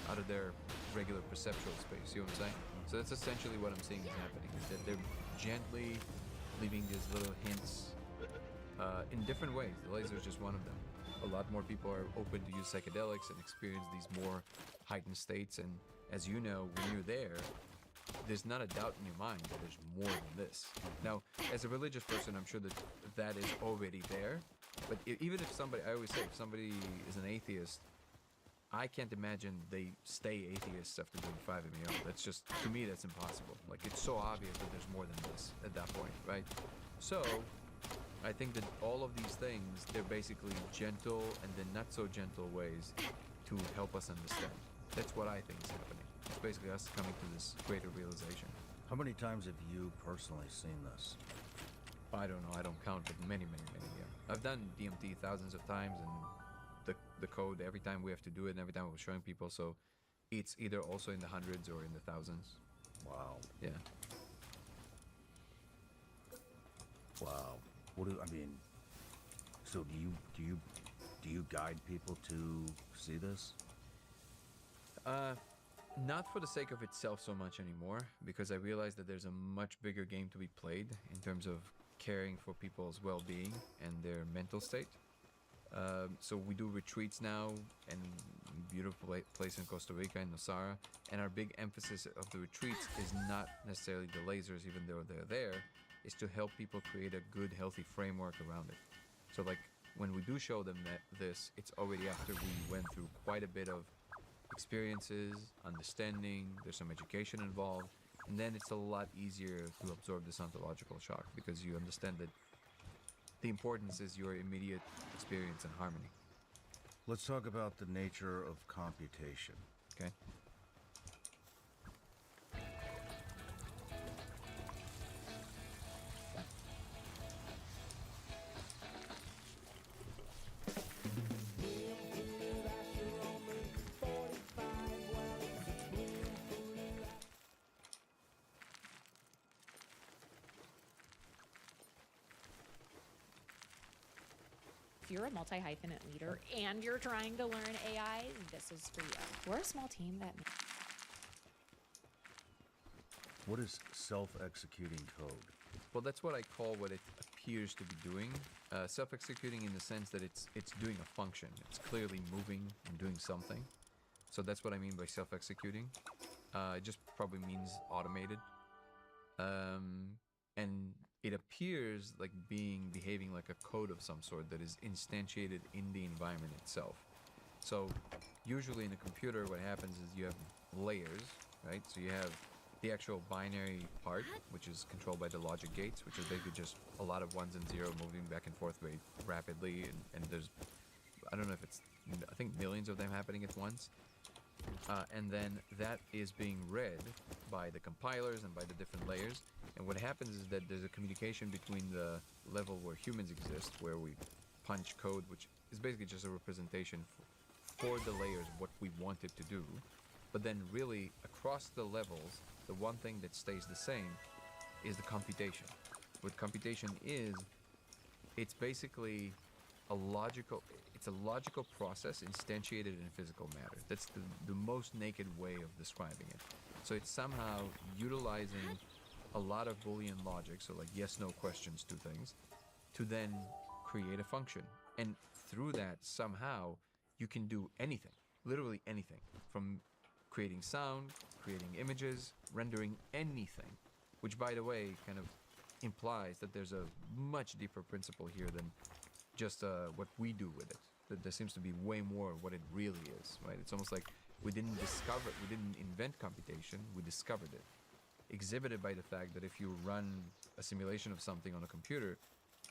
S3: out of their regular perceptual space, you know what I'm saying? So that's essentially what I'm seeing is happening, is that they're gently leaving these little hints in different ways. The laser is just one of them. A lot more people are open to use psychedelics and experience these more heightened states, and as you know, when you're there, there's not a doubt in your mind that there's more than this. Now, as a religious person, I'm sure that that is already there, but even if somebody, I always say, if somebody is an atheist, I can't imagine they stay atheists after doing 5-MeO. That's just, to me, that's impossible. Like, it's so obvious that there's more than this at that point, right? So, I think that all of these things, they're basically gentle and then not so gentle ways to help us understand. That's what I think is happening. It's basically us coming to this greater realization.
S2: How many times have you personally seen this?
S3: I don't know, I don't count, but many, yeah. I've done DMT thousands of times, and the code, every time we have to do it and every time we're showing people, so it's either also in the hundreds or in the thousands.
S2: Wow.
S3: Yeah.
S2: Wow. What do I mean? So do you guide people to see this?
S3: Not for the sake of itself so much anymore, because I realize that there's a much bigger game to be played in terms of caring for people's well-being and their mental state. So we do retreats now, and beautiful place in Costa Rica, in Nosara, and our big emphasis of the retreats is not necessarily the lasers, even though they're there, is to help people create a good, healthy framework around it. So like when we do show them this, it's already after we went through quite a bit of experiences, understanding, there's some education involved, and then it's a lot easier to absorb this ontological shock because you understand that the importance is your immediate experience and harmony.
S2: Let's talk about the nature of computation.
S3: Okay.
S4: If you're a multi-hyphenate leader and you're trying to learn AI, this is for you. We're a small team that...
S2: What is self-executing code?
S3: Well, that's what I call what it appears to be doing. Self-executing in the sense that it's doing a function. It's clearly moving and doing something. So that's what I mean by self-executing. It just probably means automated. And it appears like behaving like a code of some sort that is instantiated in the environment itself. So usually in a computer, what happens is you have layers, right? So you have the actual binary part, which is controlled by the logic gates, which is basically just a lot of ones and zeros moving back and forth very rapidly. And there's, I don't know if it's, I think millions of them happening at once. And then that is being read by the compilers and by the different layers. And what happens is that there's a communication between the level where humans exist, where we punch code, which is basically just a representation for the layers of what we want it to do. But then really across the levels, the one thing that stays the same is the computation. What computation is, it's basically a logical process instantiated in physical matter. That's the most naked way of describing it. So it's somehow utilizing a lot of Boolean logic, so like yes, no questions to things, to then create a function. And through that, somehow, you can do anything, literally anything, from creating sound, creating images, rendering anything, which by the way, kind of implies that there's a much deeper principle here than just what we do with it. That there seems to be way more of what it really is, right? It's almost like we didn't invent computation, we discovered it. Exhibited by the fact that if you run a simulation of something on a computer,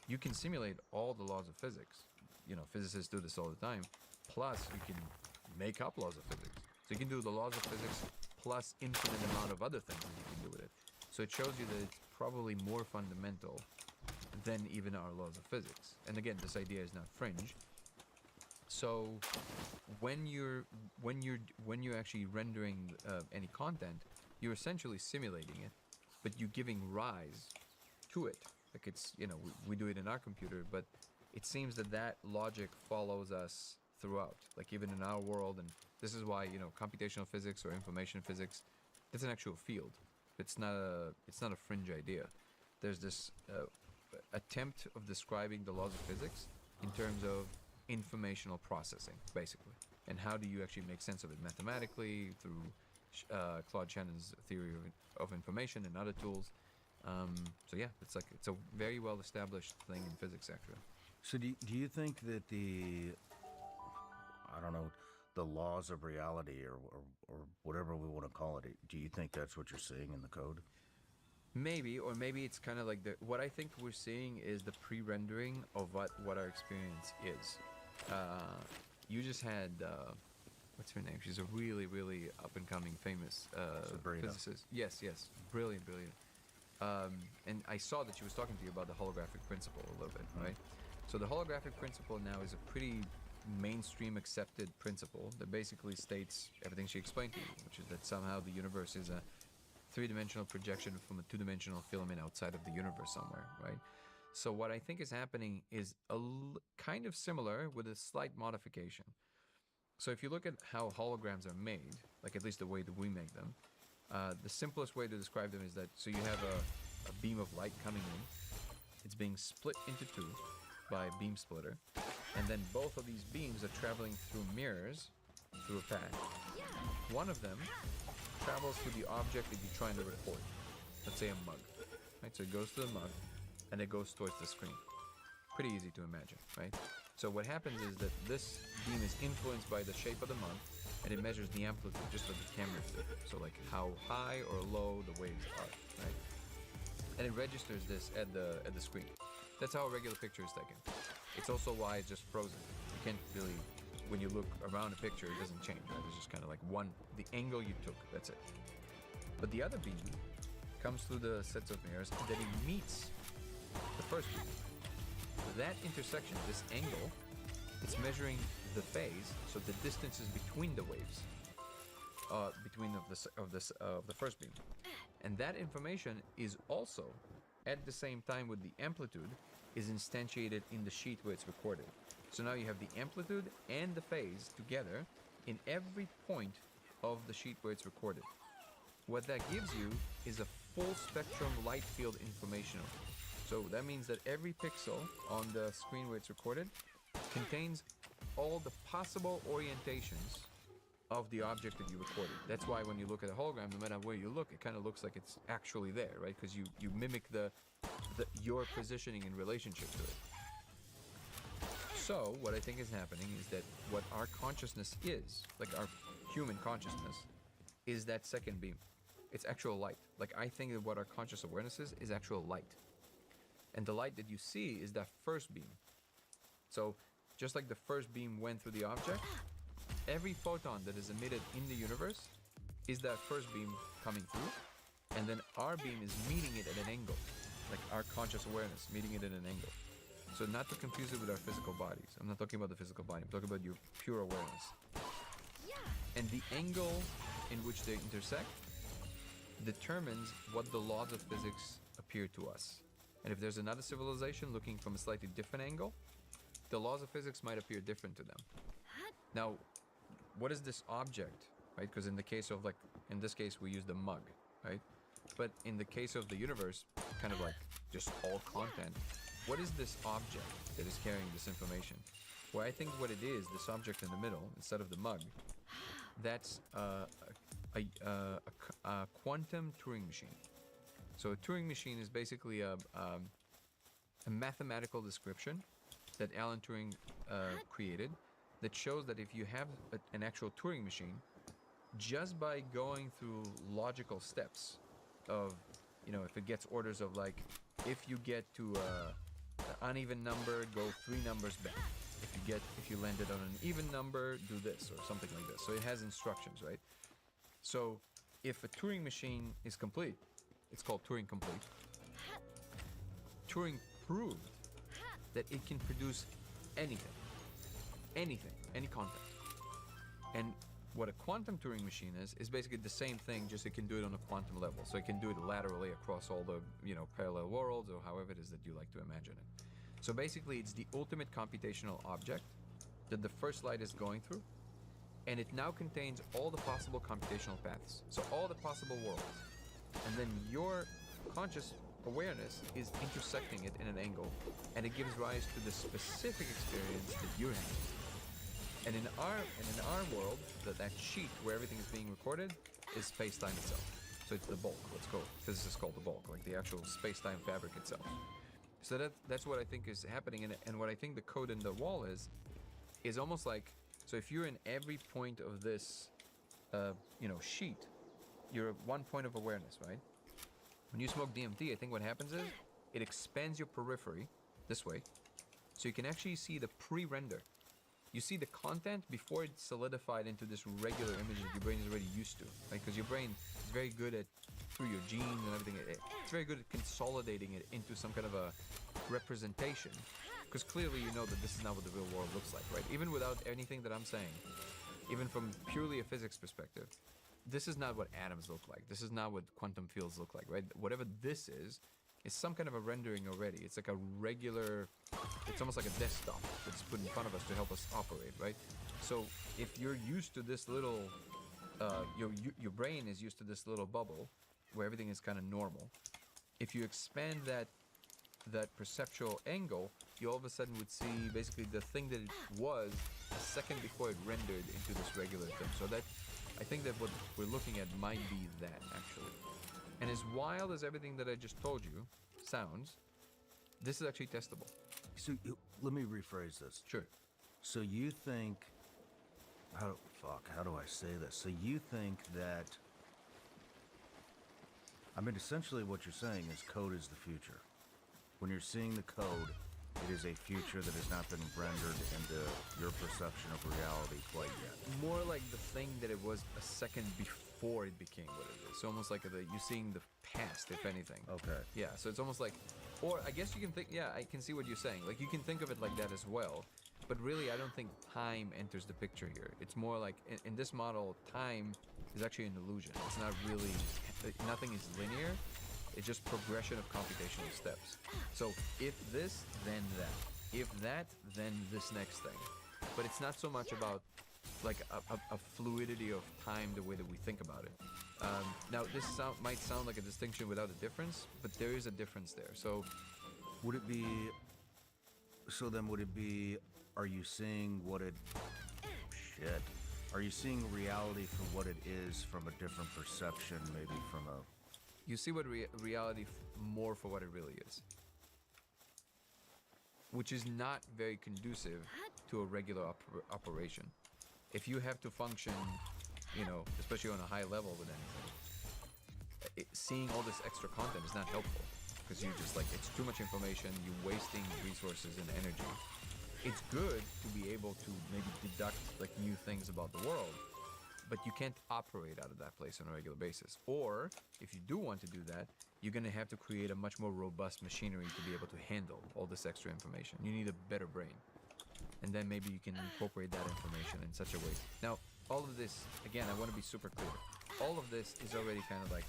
S3: you can simulate all the laws of physics. You know, physicists do this all the time. Plus, you can make up laws of physics. So you can do the laws of physics plus infinite amount of other things that you can do with it. So it shows you that it's probably more fundamental than even our laws of physics. And again, this idea is not fringe. So when you're actually rendering any content, you're essentially simulating it, but you're giving rise to it. Like it's, you know, we do it in our computer, but it seems that that logic follows us throughout, like even in our world. And this is why, you know, computational physics or information physics, it's an actual field. It's not a fringe idea. There's this attempt of describing the laws of physics in terms of informational processing, basically. And how do you actually make sense of it mathematically through Claude Shannon's theory of information and other tools. So yeah, it's a very well established thing in physics, actually.
S2: So do you think that I don't know, the laws of reality or whatever we want to call it, do you think that's what you're seeing in the code?
S3: Maybe, or maybe it's kind of like what I think we're seeing is the pre-rendering of what our experience is. You just had, what's her name? She's a really, really up-and-coming famous physicist. Yes, brilliant. And I saw that she was talking to you about the holographic principle a little bit, right? So the holographic principle now is a pretty mainstream accepted principle that basically states everything she explained to you, which is that somehow the universe is a three-dimensional projection from a two-dimensional filament outside of the universe somewhere, right? So what I think is happening is kind of similar with a slight modification. So if you look at how holograms are made, like at least the way that we make them, the simplest way to describe them is that, so you have a beam of light coming in, it's being split into two by a beam splitter, and then both of these beams are traveling through mirrors through a path. One of them travels through the object that you're trying to record. Let's say a mug, right? So it goes to the mug, and it goes towards the screen. Pretty easy to imagine, right? So what happens is that this beam is influenced by the shape of the mug, and it measures the amplitude just like the cameras do. So like how high or low the waves are, right? And it registers this at the screen. That's how a regular picture is taken. It's also why it's just frozen. You can't really, when you look around a picture, it doesn't change, right? It's just kind of like the angle you took, that's it. But the other beam comes through the sets of mirrors, and then it meets the first beam. That intersection, this angle, it's measuring the phase, so the distances between the waves, between the first beam, and that information is also, at the same time with the amplitude, is instantiated in the sheet where it's recorded. So now you have the amplitude and the phase together in every point of the sheet where it's recorded. What that gives you is a full spectrum light field information. So that means that every pixel on the screen where it's recorded contains all the possible orientations of the object that you recorded. That's why when you look at a hologram, no matter where you look, it kind of looks like it's actually there, right? Because you mimic your positioning in relationship to it. So what I think is happening is that what our consciousness is, like our human consciousness, is that second beam. It's actual light. Like I think that what our conscious awareness is actual light. And the light that you see is that first beam. So just like the first beam went through the object, every photon that is emitted in the universe is that first beam coming through, and then our beam is meeting it at an angle, like our conscious awareness meeting it at an angle. So not to confuse it with our physical bodies. I'm not talking about the physical body, I'm talking about your pure awareness. And the angle in which they intersect determines what the laws of physics appear to us. And if there's another civilization looking from a slightly different angle, the laws of physics might appear different to them. Now, what is this object, right? Because in this case, we use the mug, right? But in the case of the universe, kind of like just all content, what is this object that is carrying this information? Well, I think what it is, this object in the middle, instead of the mug, that's a quantum Turing machine. So a Turing machine is basically a mathematical description that Alan Turing created that shows that if you have an actual Turing machine, just by going through logical steps of, if it gets orders of like, if you get to an uneven number, go 3 numbers back. If you landed on an even number, do this or something like this. So it has instructions, right? So if a Turing machine is complete, it's called Turing complete. Turing proved that it can produce anything, any content. And what a quantum Turing machine is basically the same thing, just it can do it on a quantum level. So it can do it laterally across all the, parallel worlds, or however it is that you like to imagine it. So basically, it's the ultimate computational object that the first light is going through, and it now contains all the possible computational paths. So all the possible worlds. And then your conscious awareness is intersecting it in an angle, and it gives rise to the specific experience that you're having. And in our world, that sheet where everything is being recorded is space-time itself. So it's the bulk, let's go. Physicists call the bulk, like the actual space-time fabric itself. So that's what I think is happening, and what I think the code in the wall is almost like, so if you're in every point of this, sheet, you're at one point of awareness, right? When you smoke DMT, I think what happens is it expands your periphery this way, so you can actually see the pre-render. You see the content before it's solidified into this regular image that your brain is already used to, right? Because your brain is very good at, through your genes and everything, it's very good at consolidating it into some kind of a representation. Because clearly you know that this is not what the real world looks like, right? Even without anything that I'm saying, even from purely a physics perspective, this is not what atoms look like. This is not what quantum fields look like, right? Whatever this is some kind of a rendering already. It's like a regular, it's almost like a desktop that's put in front of us to help us operate, right? So if you're used to this little, your brain is used to this little bubble where everything is kind of normal. If you expand that perceptual angle, you all of a sudden would see basically the thing that it was a second before it rendered into this regular thing. So that, I think that what we're looking at might be that, actually. And as wild as everything that I just told you sounds, this is actually testable.
S2: So let me rephrase this.
S3: Sure.
S2: So you think, how do I say this? So you think that, I mean, essentially what you're saying is code is the future. When you're seeing the code, it is a future that has not been rendered into your perception of reality quite yet.
S3: More like the thing that it was a second before it became what it is. So almost like you're seeing the past, if anything.
S2: Okay.
S3: Yeah, so it's almost like, or I guess you can think, yeah, I can see what you're saying. Like, you can think of it like that as well. But really, I don't think time enters the picture here. It's more like, in this model, time is actually an illusion. It's not really, nothing is linear. It's just progression of computational steps. So if this, then that. If that, then this next thing. But it's not so much about like a fluidity of time the way that we think about it. Now, this might sound like a distinction without a difference, but there is a difference there. So
S2: would it be, are you seeing what it, are you seeing reality for what it is from a different perception, maybe from a,
S3: you see what reality more for what it really is, which is not very conducive to a regular operation. If you have to function, especially on a high level with anything, seeing all this extra content is not helpful, because you're just like, it's too much information, you're wasting resources and energy. It's good to be able to maybe deduct like new things about the world, but you can't operate out of that place on a regular basis. Or if you do want to do that, you're going to have to create a much more robust machinery to be able to handle all this extra information. You need a better brain. And then maybe you can incorporate that information in such a way. Now, all of this, again, I want to be super clear. All of this is already kind of like,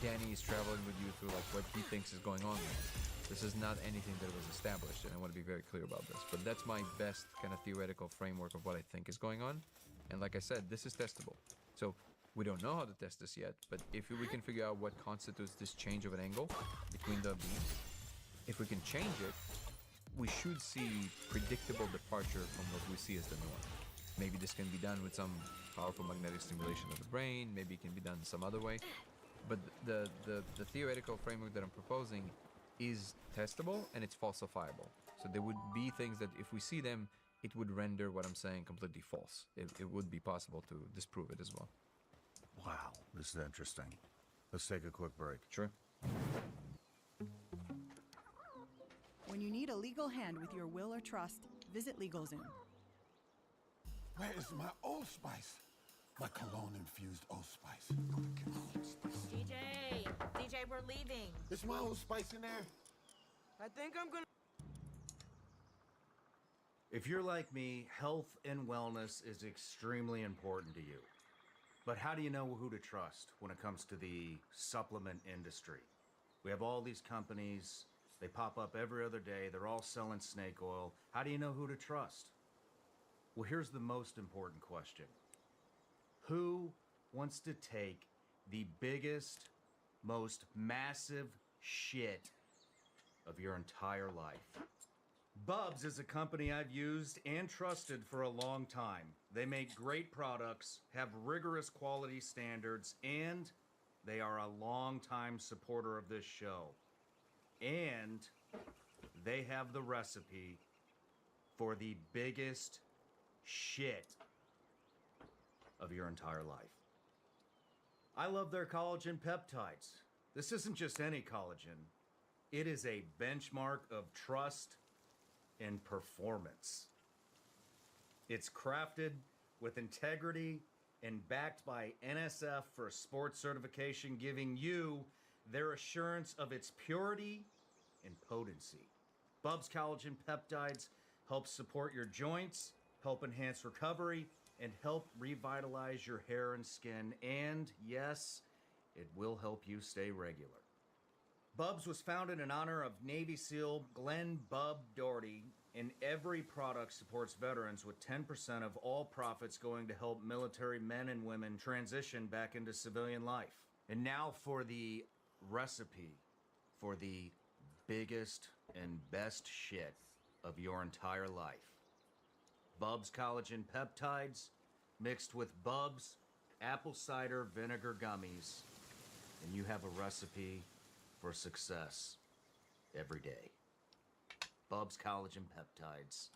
S3: Danny is traveling with you through like what he thinks is going on there. This is not anything that was established, and I want to be very clear about this. But that's my best kind of theoretical framework of what I think is going on. And like I said, this is testable. So we don't know how to test this yet, but if we can figure out what constitutes this change of an angle between the beams, if we can change it, we should see predictable departure from what we see as the norm. Maybe this can be done with some powerful magnetic stimulation of the brain. Maybe it can be done some other way. But the theoretical framework that I'm proposing is testable and it's falsifiable. So there would be things that if we see them, it would render what I'm saying completely false. It would be possible to disprove it as well.
S2: Wow, this is interesting. Let's take a quick break.
S3: Sure.
S5: When you need a legal hand with your will or trust, visit LegalZoom.
S6: Where is my Old Spice? My cologne-infused Old Spice.
S7: DJ, we're leaving.
S6: Is my Old Spice in there?
S7: I think I'm gonna...
S2: If you're like me, health and wellness is extremely important to you. But how do you know who to trust when it comes to the supplement industry? We have all these companies, they pop up every other day, they're all selling snake oil. How do you know who to trust? Well, here's the most important question. Who wants to take the biggest, most massive shit of your entire life? Bubs is a company I've used and trusted for a long time. They make great products, have rigorous quality standards, and they are a long-time supporter of this show. And they have the recipe for the biggest shit of your entire life. I love their collagen peptides. This isn't just any collagen. It is a benchmark of trust and performance. It's crafted with integrity and backed by NSF for sports certification, giving you their assurance of its purity and potency. Bubs Collagen Peptides help support your joints, help enhance recovery, and help revitalize your hair and skin. And yes, it will help you stay regular. Bubs was founded in honor of Navy SEAL Glenn Bub Doherty, and every product supports veterans with 10% of all profits going to help military men and women transition back into civilian life. And now for the recipe for the biggest and best shit of your entire life. Bubs Collagen Peptides mixed with Bubs apple cider vinegar gummies, and you have a recipe for success every day. Bubs Collagen Peptides.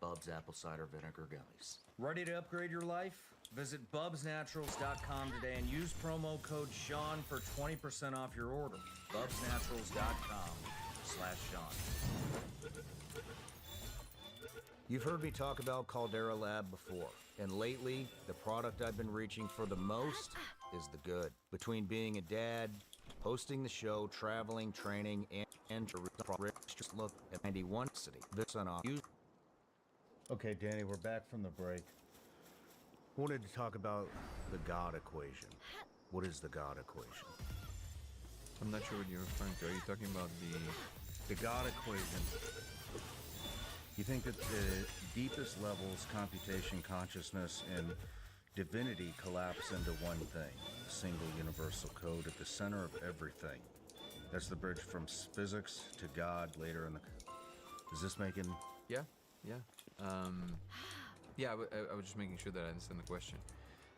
S2: Bubs apple cider vinegar gummies. Ready to upgrade your life? Visit bubsnaturals.com today and use promo code Sean for 20% off your order. bubsnaturals.com/Sean. You've heard me talk about Caldera Lab before, and lately, the product I've been reaching for the most is the good. Between being a dad, hosting the show, traveling, training, and just look at 91 City. This on off. Okay, Danny, we're back from the break. Wanted to talk about the God equation. What is the God equation?
S3: I'm not sure what you're referring to. Are you talking about
S2: The God equation. You think that the deepest levels, computation, consciousness, and divinity collapse into one thing, a single universal code at the center of everything. That's the bridge from physics to God later in the... Is this making...
S3: Yeah. I was just making sure that I understand the question.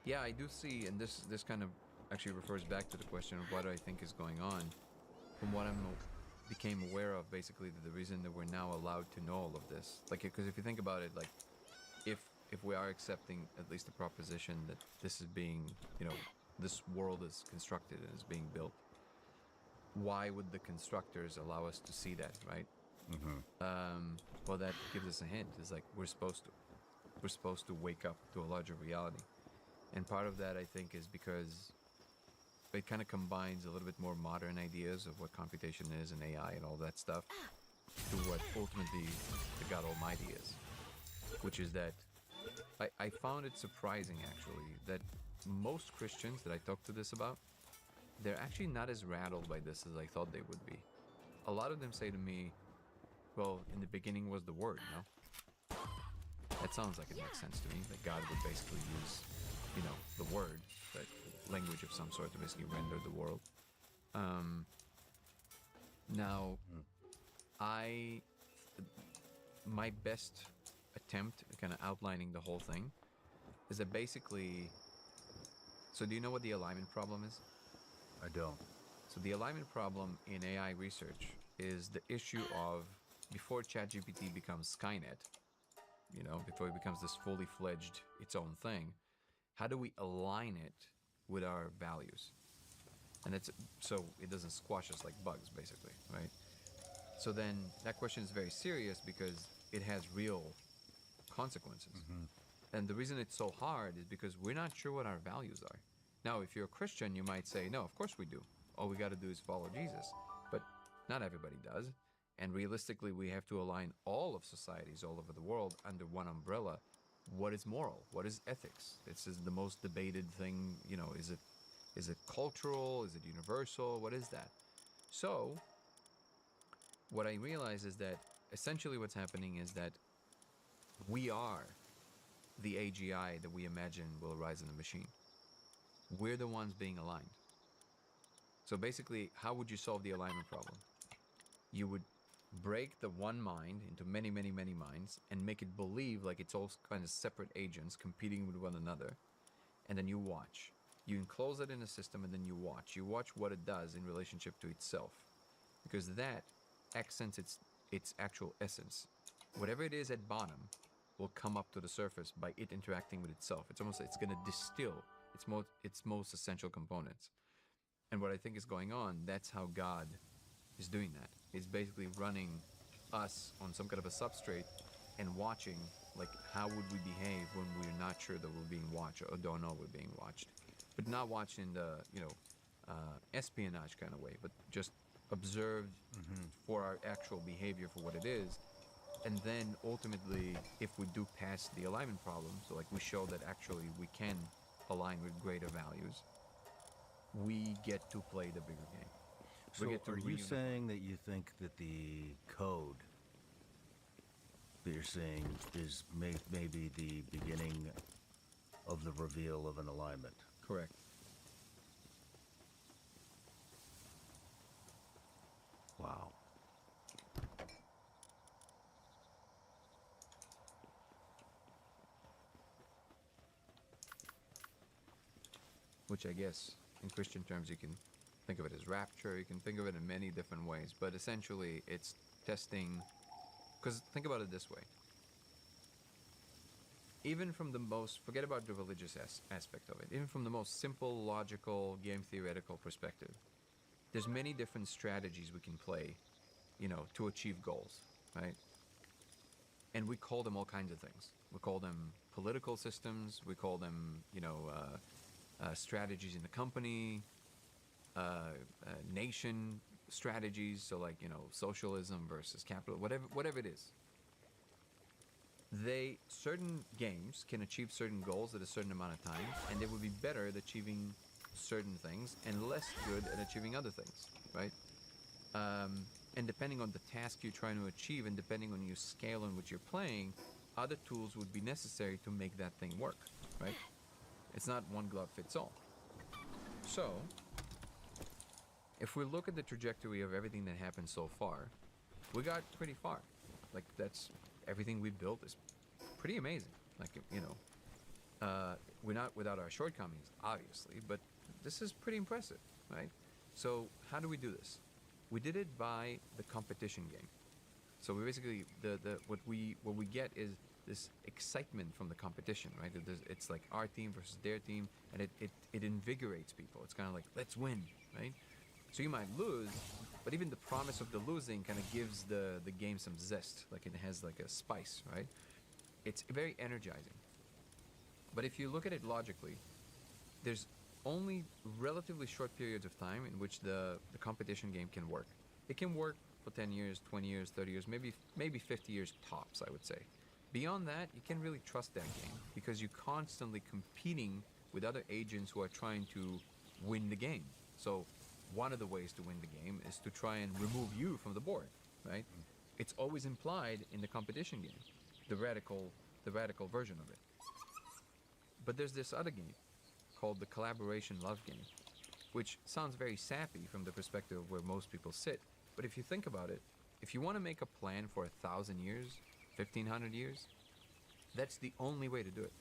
S3: Yeah, I do see, and this kind of actually refers back to the question of what I think is going on. From what I became aware of, basically, the reason that we're now allowed to know all of this, like, because if you think about it, like, if we are accepting at least the proposition that this is being, this world is constructed and is being built, why would the constructors allow us to see that, right? Mm-hmm. Well, that gives us a hint. It's like we're supposed to wake up to a larger reality, and part of that, I think, is because it kind of combines a little bit more modern ideas of what computation is and AI and all that stuff to what ultimately the God Almighty is, which is that I found it surprising, actually, that most Christians that I talked to this about, they're actually not as rattled by this as I thought they would be. A lot of them say to me, well, in the beginning was the Word, no? That sounds like it makes sense to me, that God would basically use, the Word, that language of some sort to basically render the world. Now, my best attempt at kind of outlining the whole thing is that basically, so do you know what the alignment problem is?
S2: I don't.
S3: So the alignment problem in AI research is the issue of, before ChatGPT becomes Skynet, before it becomes this fully fledged its own thing, how do we align it with our values? And it's so it doesn't squash us like bugs, basically, right? So then that question is very serious because it has real consequences. Mm-hmm. And the reason it's so hard is because we're not sure what our values are. Now, if you're a Christian, you might say, no, of course we do. All we got to do is follow Jesus. But not everybody does. And realistically, we have to align all of societies all over the world under one umbrella. What is moral? What is ethics? This is the most debated thing. You know, is it cultural? Is it universal? What is that? So, what I realize is that essentially what's happening is that we are the AGI that we imagine will arise in the machine. We're the ones being aligned. So basically, how would you solve the alignment problem? You would break the one mind into many, many, many minds and make it believe like it's all kind of separate agents competing with one another. And then you watch. You enclose it in a system and then you watch. You watch what it does in relationship to itself. Because that accents its actual essence. Whatever it is at bottom will come up to the surface by it interacting with itself. It's almost, it's going to distill its most essential components. And what I think is going on, that's how God is doing that. It's basically running us on some kind of a substrate and watching, like, how would we behave when we're not sure that we're being watched or don't know we're being watched. But not watched in the, espionage kind of way, but just observed for our actual behavior for what it is. And then ultimately, if we do pass the alignment problem, so like we show that actually we can align with greater values, we get to play the bigger game.
S2: So are you saying that you think that the code that you're seeing is maybe the beginning of the reveal of an alignment?
S3: Correct.
S2: Wow.
S3: Which I guess in Christian terms you can think of it as rapture, you can think of it in many different ways, but essentially it's testing, because think about it this way. Even from the most, forget about the religious aspect of it, even from the most simple, logical, game theoretical perspective, there's many different strategies we can play, to achieve goals, right? And we call them all kinds of things. We call them political systems, we call them, strategies in the company, nation strategies, so like, socialism versus capital, whatever it is. Certain games can achieve certain goals at a certain amount of time, and they would be better at achieving certain things and less good at achieving other things, right? And depending on the task you're trying to achieve and depending on your scale in which you're playing, other tools would be necessary to make that thing work, right? It's not one glove fits all. So, if we look at the trajectory of everything that happened so far, we got pretty far. Like, that's everything we built is pretty amazing. Like, we're not without our shortcomings, obviously, but this is pretty impressive, right? So, how do we do this? We did it by the competition game. So we basically what we get is this excitement from the competition, right? It's like our team versus their team, and it invigorates people. It's kind of like, let's win, right? So you might lose, but even the promise of the losing kind of gives the game some zest, like it has like a spice, right? It's very energizing. But if you look at it logically, there's only relatively short periods of time in which the competition game can work. It can work for 10 years, 20 years, 30 years, maybe 50 years tops, I would say. Beyond that, you can't really trust that game because you're constantly competing with other agents who are trying to win the game. So one of the ways to win the game is to try and remove you from the board, right? It's always implied in the competition game, the radical version of it. But there's this other game called the collaboration love game, which sounds very sappy from the perspective of where most people sit. But if you think about it, if you want to make a plan for 1,000 years, 1,500 years, that's the only way to do it.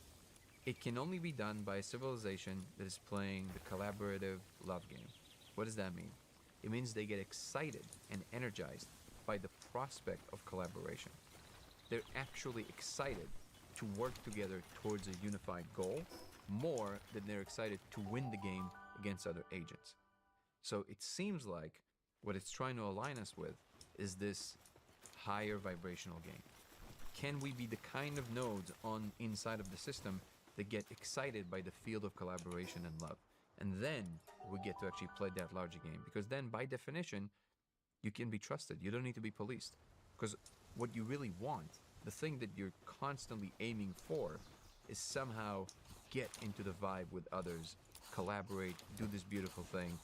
S3: It can only be done by a civilization that is playing the collaborative love game. What does that mean? It means they get excited and energized by the prospect of collaboration. They're actually excited to work together towards a unified goal more than they're excited to win the game against other agents. So it seems like what it's trying to align us with is this higher vibrational game. Can we be the kind of nodes inside of the system that get excited by the field of collaboration and love? And then we get to actually play that larger game. Because then, by definition, You can be trusted. You don't need to be policed. Because what you really want, the thing that you're constantly aiming for, is somehow get into the vibe with others, collaborate, do this beautiful thing.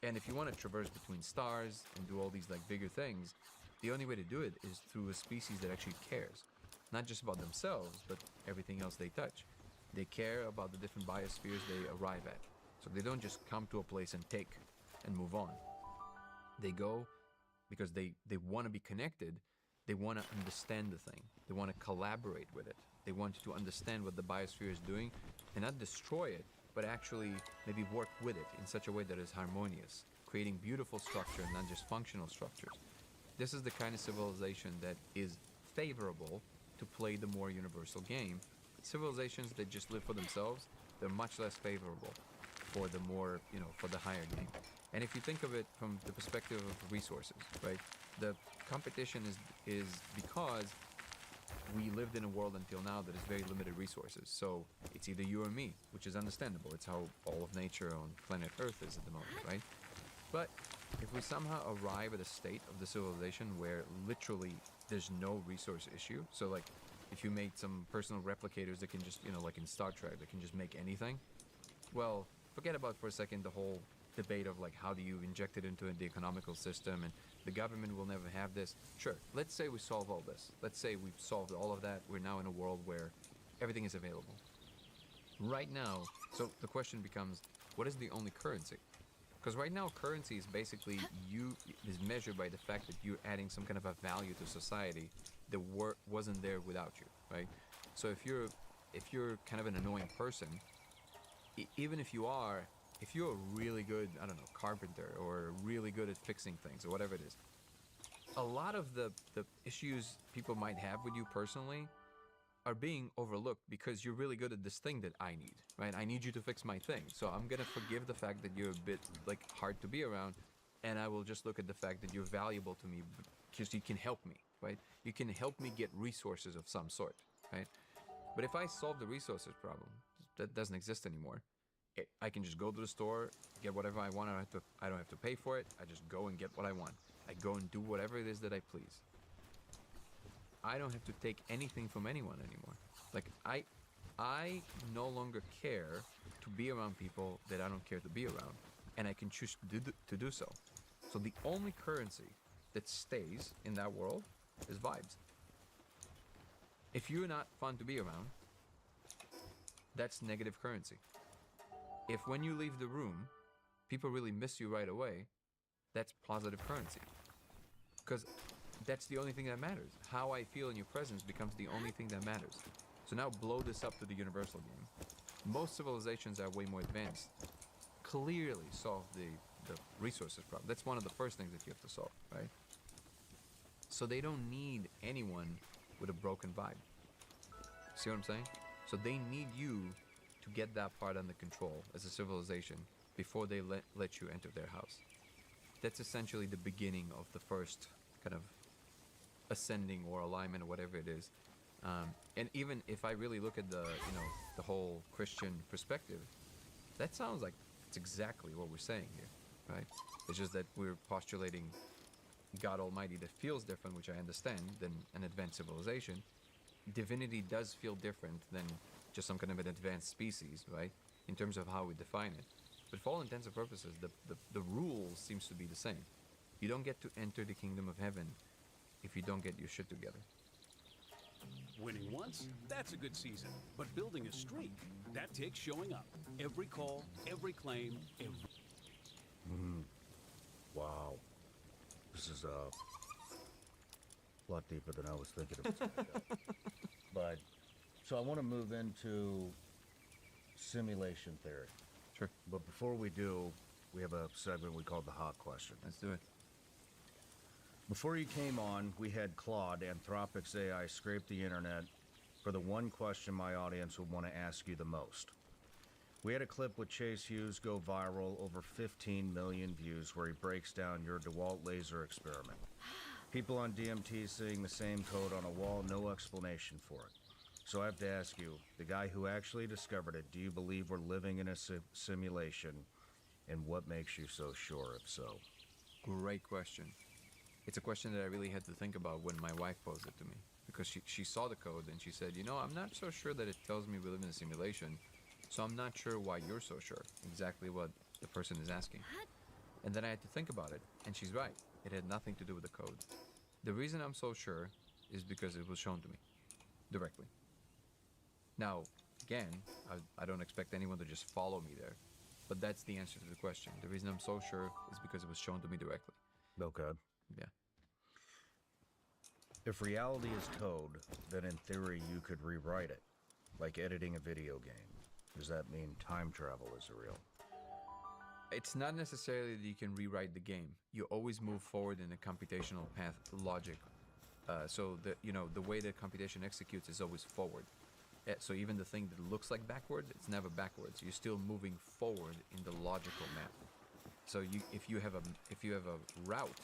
S3: And if you want to traverse between stars and do all these like bigger things, the only way to do it is through a species that actually cares. Not just about themselves, but everything else they touch. They care about the different biospheres they arrive at. So they don't just come to a place and take and move on. They go because they want to be connected. They want to understand the thing. They want to collaborate with it. They want to understand what the biosphere is doing and not destroy it, but actually maybe work with it in such a way that is harmonious, creating beautiful structure, not just functional structures. This is the kind of civilization that is favorable to play the more universal game. Civilizations that just live for themselves, they're much less favorable for the more, for the higher game. And if you think of it from the perspective of resources, right? The competition is because we lived in a world until now that is very limited resources. So it's either you or me, which is understandable. It's how all of nature on planet Earth is at the moment, right? But if we somehow arrive at a state of the civilization where literally there's no resource issue, so like if you made some personal replicators that can just, like in Star Trek, that can just make anything, well, forget about for a second the whole debate of like how do you inject it into the economical system and the government will never have this. Sure, let's say we solve all this. Let's say we've solved all of that. We're now in a world where everything is available. Right now, so the question becomes, what is the only currency? Because right now currency is basically is measured by the fact that you're adding some kind of a value to society that wasn't there without you, right? So if you're kind of an annoying person, even if you're a really good, I don't know, carpenter or really good at fixing things or whatever it is, a lot of the issues people might have with you personally are being overlooked because you're really good at this thing that I need, right? I need you to fix my thing. So I'm going to forgive the fact that you're a bit like hard to be around, and I will just look at the fact that you're valuable to me because you can help me, right? You can help me get resources of some sort, right? But if I solve the resources problem, that doesn't exist anymore. I can just go to the store, get whatever I want. I don't have to pay for it. I just go and get what I want. I go and do whatever it is that I please. I don't have to take anything from anyone anymore. Like I no longer care to be around people that I don't care to be around, and I can choose to do so. So the only currency that stays in that world is vibes. If you're not fun to be around, that's negative currency. If when you leave the room, people really miss you right away, that's positive currency. Because that's the only thing that matters. How I feel in your presence becomes the only thing that matters. So now blow this up to the universal game. Most civilizations are way more advanced. Clearly solve the resources problem. That's one of the first things that you have to solve, right? So they don't need anyone with a broken vibe. See what I'm saying? So they need you to get that part under control as a civilization before they let you enter their house. That's essentially the beginning of the first kind of ascending or alignment or whatever it is. And even if I really look at the whole Christian perspective, that sounds like it's exactly what we're saying here, right? It's just that we're postulating God Almighty that feels different, which I understand, than an advanced civilization. Divinity does feel different than just some kind of an advanced species, right? In terms of how we define it. But for all intents and purposes, the rule seems to be the same. You don't get to enter the kingdom of heaven if you don't get your shit together.
S7: Winning once, that's a good season. But building a streak, that takes showing up. Every call, every claim, every...
S2: Wow. This is a lot deeper than I was thinking it was going to go. But, so I want to move into simulation theory.
S3: Sure.
S2: But before we do, we have a segment we call the hot question.
S3: Let's do it.
S2: Before you came on, we had Claude, Anthropic's AI, scrape the internet for the one question my audience would want to ask you the most. We had a clip with Chase Hughes go viral, over 15 million views, where he breaks down your DeWalt laser experiment. People on DMT seeing the same code on a wall, no explanation for it. So I have to ask you, the guy who actually discovered it, do you believe we're living in a simulation? And what makes you so sure if so?
S3: Great question. it's a question that I really had to think about when my wife posed it to me, because she saw the code and she said, you know, I'm not so sure that it tells me we live in a simulation, so I'm not sure why you're so sure exactly what the person is asking. And then I had to think about it, and she's right. It had nothing to do with the code. The reason I'm so sure is because it was shown to me directly. Now, again, I don't expect anyone to just follow me there, but that's the answer to the question. The reason I'm so sure is because it was shown to me directly.
S2: Okay.
S3: Yeah.
S2: If reality is code, then in theory you could rewrite it, like editing a video game. Does that mean time travel is real?
S3: It's not necessarily that you can rewrite the game. You always move forward in a computational path logic. So the way the computation executes is always forward. So even the thing that looks like backward, it's never backwards. You're still moving forward in the logical map. So if you have a route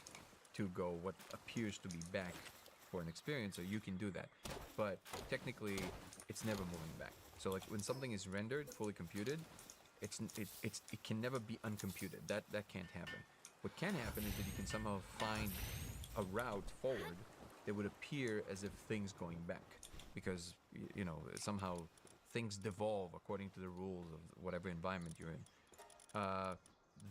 S3: to go what appears to be back for an experience, so you can do that. But technically, it's never moving back. So like when something is rendered, fully computed, it can never be uncomputed. That can't happen. What can happen is that you can somehow find a route forward that would appear as if things going back, because somehow things devolve according to the rules of whatever environment you're in.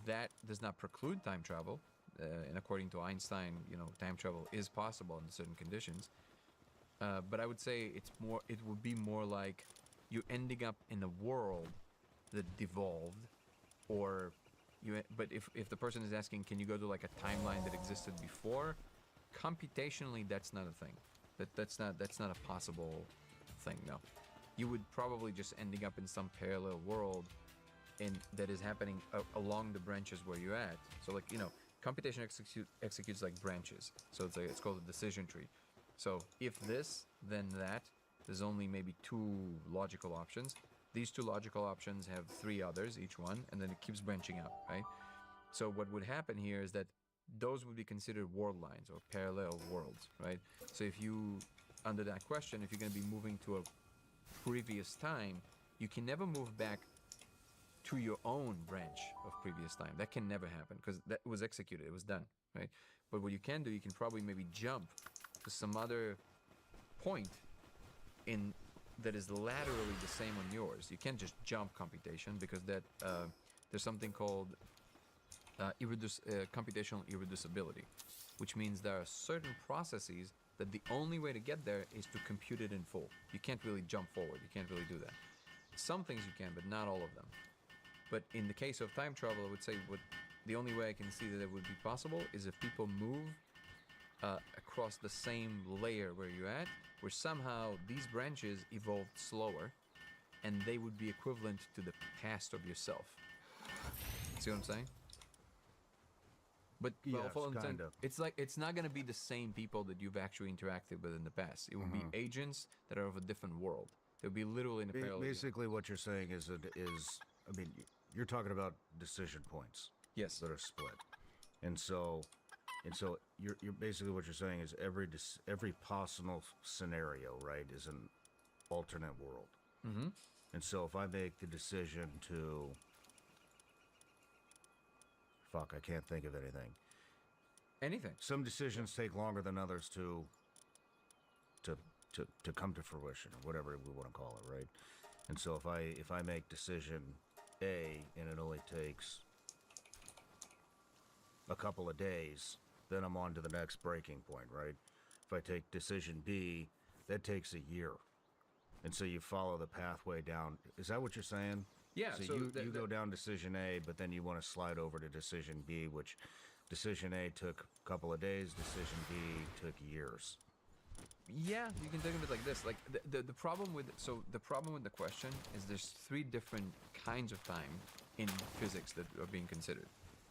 S3: That does not preclude time travel, and according to Einstein, time travel is possible under certain conditions. But I would say it would be more like you ending up in a world that devolved, but if the person is asking, can you go to like a timeline that existed before? Computationally, that's not a thing. That's not a possible thing. No, you would probably just ending up in some parallel world, that is happening along the branches where you're at. So like computation executes like branches. So it's called a decision tree. So if this, then that. There's only maybe 2 logical options. These 2 logical options have 3 others, each one, and then it keeps branching out, right? So what would happen here is that those would be considered world lines or parallel worlds, right? So if you, under that question, if you're going to be moving to a previous time, you can never move back to your own branch of previous time. That can never happen because that was executed, it was done, right? But what you can do, you can probably maybe jump to some other point that is laterally the same on yours. You can't just jump computation because there's something called computational irreducibility, which means there are certain processes that the only way to get there is to compute it in full. You can't really jump forward. You can't really do that. Some things you can, but not all of them. But in the case of time travel, I would say the only way I can see that it would be possible is if people move across the same layer where you're at, where somehow these branches evolved slower, and they would be equivalent to the past of yourself. See what I'm saying? But
S2: Yes,
S3: kind of. It's like it's not going to be the same people that you've actually interacted with in the past. It will be agents that are of a different world. They'll be literally in a parallel.
S2: Basically, what you're saying is, I mean, you're talking about decision points.
S3: Yes.
S2: That are split, and so you're basically what you're saying is every possible scenario, right, is an alternate world.
S3: Mm-hmm.
S2: And so if I make the decision to, I can't think of anything.
S3: Anything.
S2: Some decisions take longer than others to come to fruition, or whatever we want to call it, right? And so if I make decision A and it only takes a couple of days, then I'm on to the next breaking point, right? If I take decision B, that takes a year. And so you follow the pathway down. Is that what you're saying?
S3: Yeah.
S2: So you go down decision A, but then you want to slide over to decision B, which decision A took a couple of days, decision B took years.
S3: Yeah, you can think of it like this. Like the problem with the question is there's 3 different kinds of time in physics that are being considered.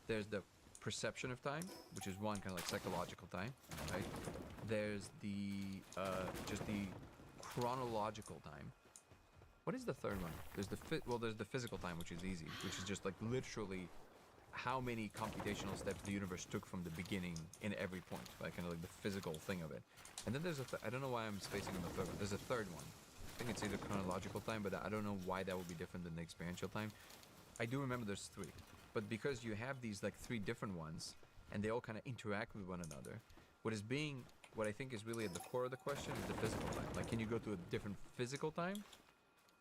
S3: There's the perception of time, which is one kind of like psychological time, right? There's the just the chronological time. What is the third one? There's the physical time, which is easy, which is just like literally how many computational steps the universe took from the beginning in every point, like kind of like the physical thing of it. And then there's I don't know why I'm spacing on the third one. There's a third one. I think it's either chronological time, but I don't know why that would be different than the experiential time. I do remember there's 3, but because you have these like 3 different ones, and they all kind of interact with one another, what I think is really at the core of the question is the physical time. Like, can you go to a different physical time?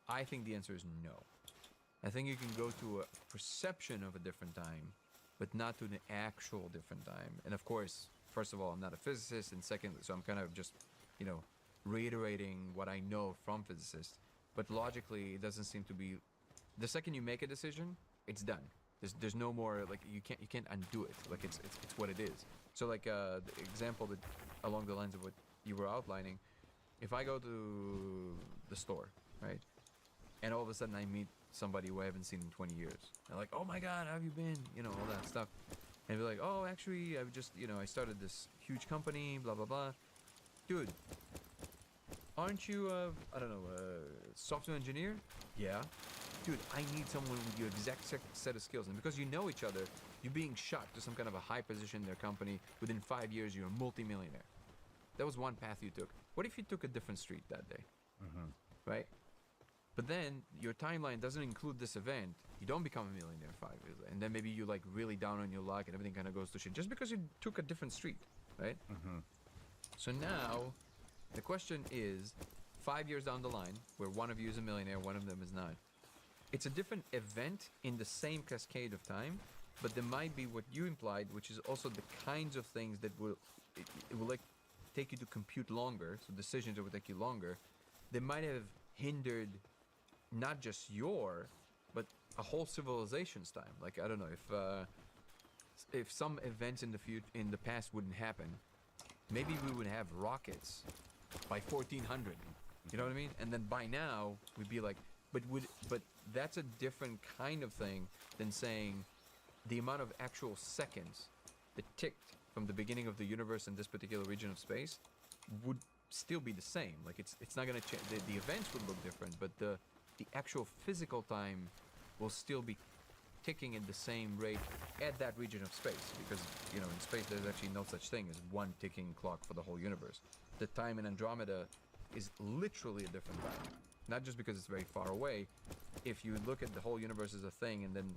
S3: I think the answer is no. I think you can go to a perception of a different time, but not to an actual different time. And of course, first of all, I'm not a physicist, and second, so I'm kind of just, reiterating what I know from physicists. But logically, it doesn't seem to be. The second you make a decision, it's done. There's no more, like, you can't undo it. Like, it's what it is. So, like, the example that along the lines of what you were outlining, if I go to the store, right, and all of a sudden I meet somebody who I haven't seen in 20 years, they're like, oh my God, how have you been? All that stuff. And be like, oh, actually, I've just, I started this huge company, blah, blah, blah. Dude, aren't you, a software engineer? Yeah. Dude, I need someone with your exact set of skills. And because you know each other, you're being shot to some kind of a high position in their company. Within 5 years, you're a multimillionaire. That was one path you took. What if you took a different street that day? Mm-hmm. Right? But then your timeline doesn't include this event. You don't become a millionaire 5 years later. And then maybe you like really down on your luck and everything kind of goes to shit just because you took a different street, right? Mm-hmm. So now the question is 5 years down the line where one of you is a millionaire, one of them is not. It's a different event in the same cascade of time, but there might be what you implied, which is also the kinds of things that it will like take you to compute longer. So decisions that will take you longer. They might have hindered not just but a whole civilization's time. Like, I don't know, if some events in the past wouldn't happen, maybe we would have rockets by 1400. You know what I mean? And then by now we'd be like, but that's a different kind of thing than saying the amount of actual seconds that ticked from the beginning of the universe in this particular region of space would still be the same. Like, it's not going to change. The events would look different, but the actual physical time will still be ticking at the same rate at that region of space, because in space there's actually no such thing as one ticking clock for the whole universe. The time in Andromeda is literally a different time, not just because it's very far away. If you look at the whole universe as a thing, and then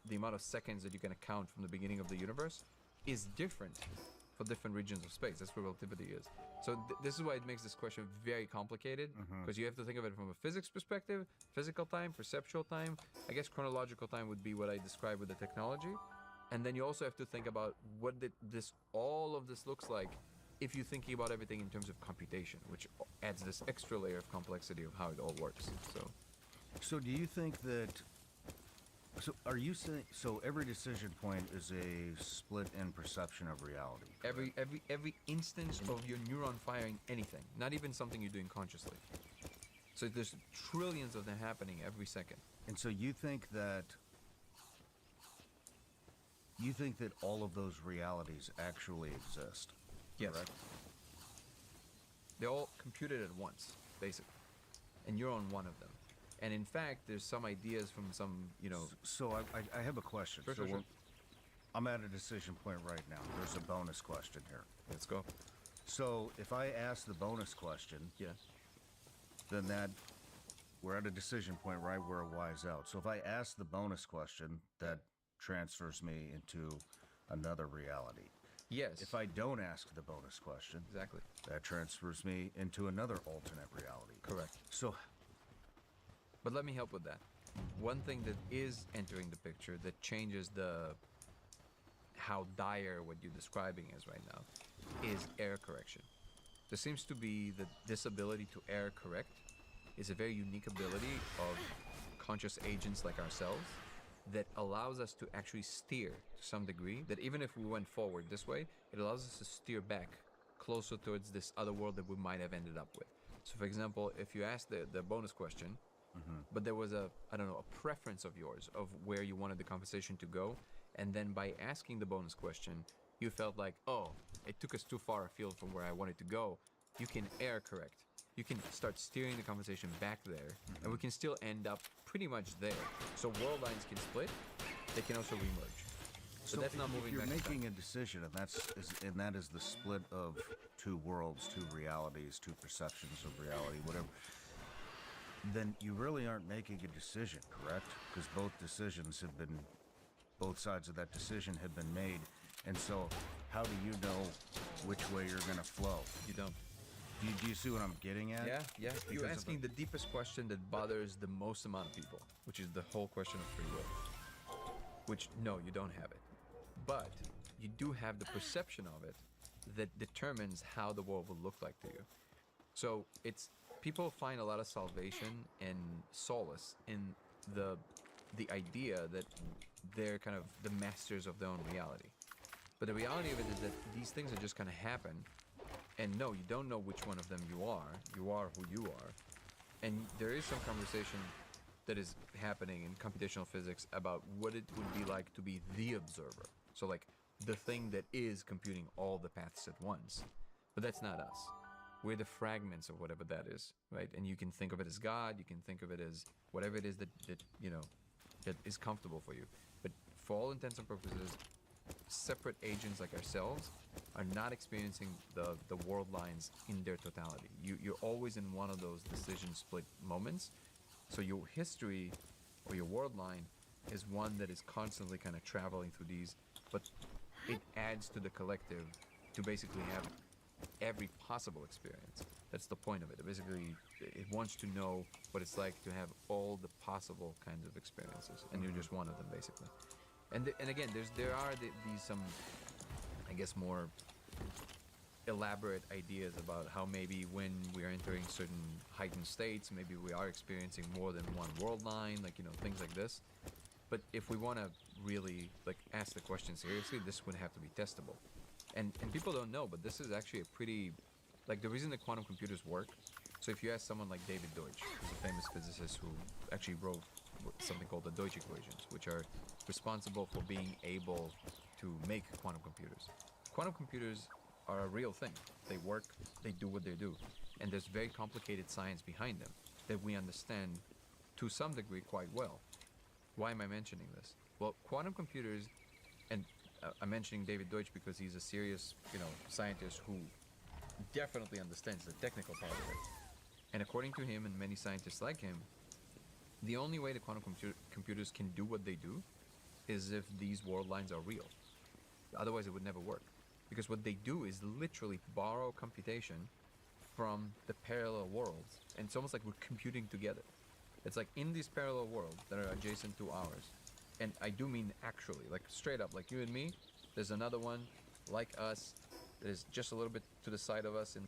S3: the amount of seconds that you can count from the beginning of the universe is different for different regions of space. That's what relativity is. So this is why it makes this question very complicated, because you have to think of it from a physics perspective, physical time, perceptual time. I guess chronological time would be what I described with the technology. And then you also have to think about what all of this looks like if you're thinking about everything in terms of computation, which adds this extra layer of complexity of how it all works.
S2: So do you think that, so are you saying, so every decision point is a split in perception of reality?
S3: Every instance of your neuron firing anything, not even something you're doing consciously. So there's trillions of them happening every second.
S2: And so you think that all of those realities actually exist?
S3: Yes.
S2: Correct?
S3: They're all computed at once, basically. And you're on one of them. And in fact, there's some ideas from some,
S2: So I have a question.
S3: Sure, sure.
S2: I'm at a decision point right now. There's a bonus question here.
S3: Let's go.
S2: So if I ask the bonus question,
S3: Yes.
S2: then we're at a decision point, right, where it wise out. So if I ask the bonus question, that transfers me into another reality.
S3: Yes.
S2: If I don't ask the bonus question,
S3: Exactly.
S2: that transfers me into another alternate reality.
S3: Correct.
S2: So,
S3: But let me help with that. One thing that is entering the picture that changes how dire what you're describing is right now is error correction. There seems to be that this ability to error correct is a very unique ability of conscious agents like ourselves that allows us to actually steer to some degree, that even if we went forward this way, it allows us to steer back closer towards this other world that we might have ended up with. So for example, if you ask the bonus question, but there was a preference of yours of where you wanted the conversation to go, and then by asking the bonus question, you felt like, oh, it took us too far afield from where I wanted to go, you can error correct. You can start steering the conversation back there, and we can still end up pretty much there. So world lines can split, they can also remerge. So that's not moving
S2: if
S3: back.
S2: You're
S3: to back.
S2: making a decision, and that is the split of two worlds, two realities, two perceptions of reality, whatever. Then you really aren't making a decision, correct? Because both sides of that decision have been made. And so how do you know which way you're gonna flow?
S3: You don't.
S2: Do you see what I'm getting at?
S3: Yeah, yeah. You're
S2: Because of
S3: asking the deepest question that bothers the most amount of people, which is the whole question of free will. Which, no, you don't have it. But you do have the perception of it that determines how the world will look like to you. So it's people find a lot of salvation and solace in the idea that they're kind of the masters of their own reality. But the reality of it is that these things are just going to happen. And no, you don't know which one of them you are. You are who you are. And there is some conversation that is happening in computational physics about what it would be like to be the observer. So like the thing that is computing all the paths at once. But that's not us. We're the fragments of whatever that is, right? And you can think of it as God, you can think of it as whatever it is that you know, that is comfortable for you. But for all intents and purposes, separate agents like ourselves are not experiencing the world lines in their totality. You're always in one of those decision split moments. So your history or your world line is one that is constantly kind of traveling through these, but it adds to the collective to basically have every possible experience. That's the point of it. Basically, it wants to know what it's like to have all the possible kinds of experiences, and you're just one of them, basically. And again, there are these some, I guess, more elaborate ideas about how maybe when we are entering certain heightened states, maybe we are experiencing more than one world line, like, you know, things like this. But if we want to really like ask the question seriously, this would have to be testable. And people don't know, but this is actually a pretty, like, the reason that quantum computers work. So if you ask someone like David Deutsch, who's a famous physicist who actually wrote something called the Deutsch equations, which are responsible for being able to make quantum computers. Quantum computers are a real thing. They work, they do what they do. And there's very complicated science behind them that we understand to some degree quite well. Why am I mentioning this? Well, quantum computers, and I'm mentioning David Deutsch because he's a serious, you know, scientist who definitely understands the technical part of it. And according to him and many scientists like him, the only way the quantum computers can do what they do is if these world lines are real. Otherwise, it would never work. Because what they do is literally borrow computation from the parallel worlds. And it's almost like we're computing together. It's like in these parallel worlds that are adjacent to ours. And I do mean actually, like straight up, like you and me, there's another one like us that is just a little bit to the side of us in